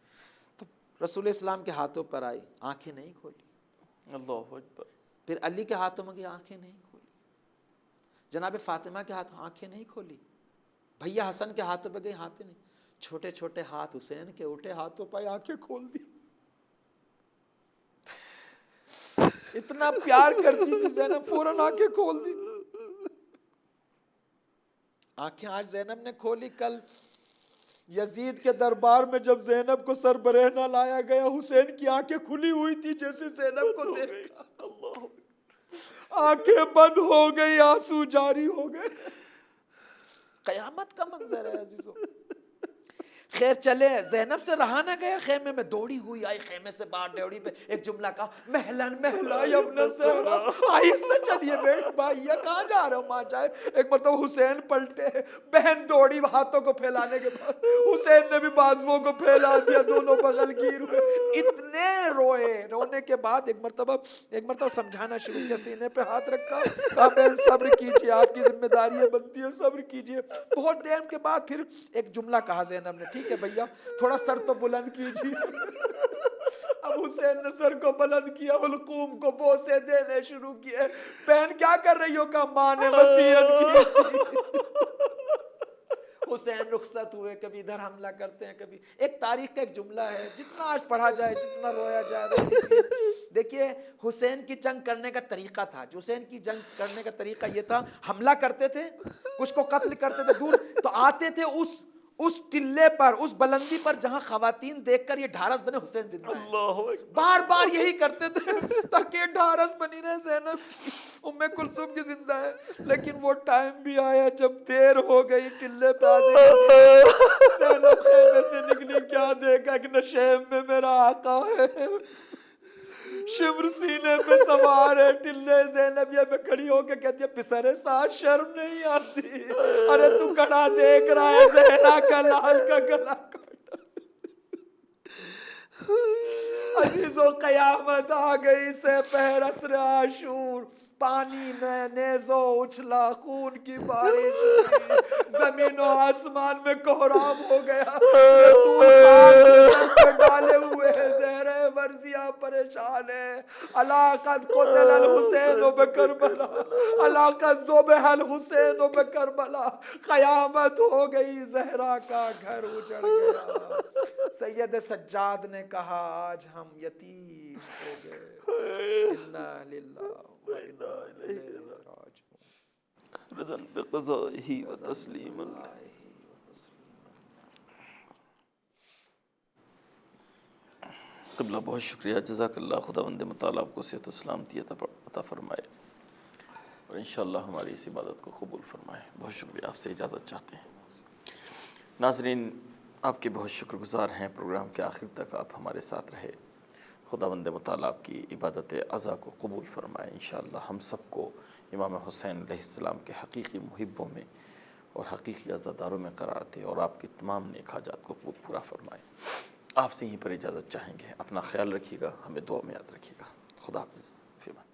[SPEAKER 2] تو رسول اسلام کے ہاتھوں پر آئی، آنکھیں نہیں کھولی۔
[SPEAKER 1] اللہ اکبر۔
[SPEAKER 2] پھر علی کے ہاتھوں میں گئی، آنکھیں نہیں کھولی۔ جناب فاطمہ کے ہاتھوں آنکھیں نہیں کھولی۔ بھیا حسن کے ہاتھوں پہ گئی، ہاتھیں نہیں۔ چھوٹے چھوٹے ہاتھ حسین کے اٹھے ہاتھوں پہ آنکھیں کھول دی۔ اتنا پیار کرتی تھی زینب، فوراً آنکھیں کھول دی۔ آنکھیں آج زینب نے کھولی، کل یزید کے دربار میں جب زینب کو سر برہنہ لایا گیا، حسین کی آنکھیں کھلی ہوئی تھی، جیسے زینب کو دیکھا اللہ آنکھیں بند ہو گئی، آنسو جاری ہو گئے۔ قیامت کا منظر ہے عزیزو۔ خیر چلے، زینب سے رہا نہ گیا، خیمے میں دوڑی ہوئی آئی، خیمے سے باہر ڈیوڑی پہ ایک جملہ کہا مہلن مہلا یا ابن زہرا، آہستہ چلیے بیٹھ بھائی، کہاں جا رہے ہو ماں جائے۔ ایک مرتبہ حسین پلٹے، بہن دوڑی ہاتھوں کو پھیلانے کے بعد، حسین نے بھی بازوؤں کو پھیلا دیا، دونوں بغل گیر ہوئے، اتنے روئے۔ رونے کے بعد ایک مرتبہ سمجھانا شروع کیا، سینے پہ ہاتھ رکھا، کہا بہن صبر کیجئے، آپ کی ذمہ داری بنتی ہے، صبر کیجئے۔ بہت دیر کے بعد پھر ایک جملہ کہا زینب نے، ٹھیک ہے بھیا تھوڑا سر تو بلند کیجیے۔ اب حسین نے سر کو بلند کیا، حلقوم کو بوسے دینے شروع کیے۔ بہن کیا کر رہی ہو؟ کہا ماں نے وصیت کی۔ حسین رخصت ہوئے، کبھی ادھر حملہ کرتے ہیں، کبھی ایک تاریخ کا ایک جملہ ہے، جتنا آج پڑھا جائے، جتنا رویا جائے۔ دیکھیے حسین کی جنگ کرنے کا طریقہ تھا، حسین کی جنگ کرنے کا طریقہ یہ تھا، حملہ کرتے تھے، کچھ کو قتل کرتے تھے دور، تو آتے تھے اس ٹلے پر، اس بلندی پر جہاں خواتین دیکھ کر یہ ڈھارس بنے حسین زندہ ہے۔
[SPEAKER 1] اللہ
[SPEAKER 2] بار بار یہی کرتے تھے تاکہ ڈھارس بنی رہے زینب ام کلثوم کی زندہ ہے۔ لیکن وہ ٹائم بھی آیا جب دیر ہو گئی، ٹلے پہ آنے کی، زینب خیمے سے نکلی، کیا دیکھا کہ نشیم میں میرا آقا ہے، شمر سینے پہ سوار ہے، ٹلے زینبیہ پہ کھڑی ہو کے کہتی ہے پسرے ساتھ شرم نہیں آتی، ارے تو کڑا دیکھ رہا ہے زہرا کا لال کا گلا کاٹا۔ عزیزو قیامت آ گئی، سپہر عصر عاشور، پانی میں نیزو اچھلا، خون کی بارش ہوئی، زمین و آسمان میں کوہرام ہو گیا، رسول خاک سر پہ ڈالے ہوئے ہیں، زہرہ مرضیہ پریشان ہے، الا قد قتل الحسین بکربلا، الا قد ذبح الحسین بکربلا، قیامت ہو گئی، زہرا کا گھر اجڑ گیا۔ سید سجاد نے کہا آج ہم یتیم ہو گئے، انا للہ و انا الیہ راجعون،
[SPEAKER 1] رضا بقضائہ و تسلیم اللہ۔ قبلہ بہت شکریہ، جزاک اللہ، خداوند متعالی آپ کو صحت و سلامتی عطا فرمائے اور انشاءاللہ ہماری اس عبادت کو قبول فرمائے۔ بہت شکریہ، آپ سے اجازت چاہتے ہیں۔ ناظرین آپ کے بہت شکر گزار ہیں، پروگرام کے آخر تک آپ ہمارے ساتھ رہے۔ خداوند متعالی آپ کی عبادت عزا کو قبول فرمائے۔ انشاءاللہ ہم سب کو امام حسین علیہ السلام کے حقیقی محبوں میں اور حقیقی عزاداروں میں قرار دے اور آپ کے تمام نیک حاجات کو وہ پورا فرمائے۔ آپ سے یہیں پر اجازت چاہیں گے، اپنا خیال رکھیے گا، ہمیں دعا میں یاد رکھیے گا۔ خدا حافظ، فی امان۔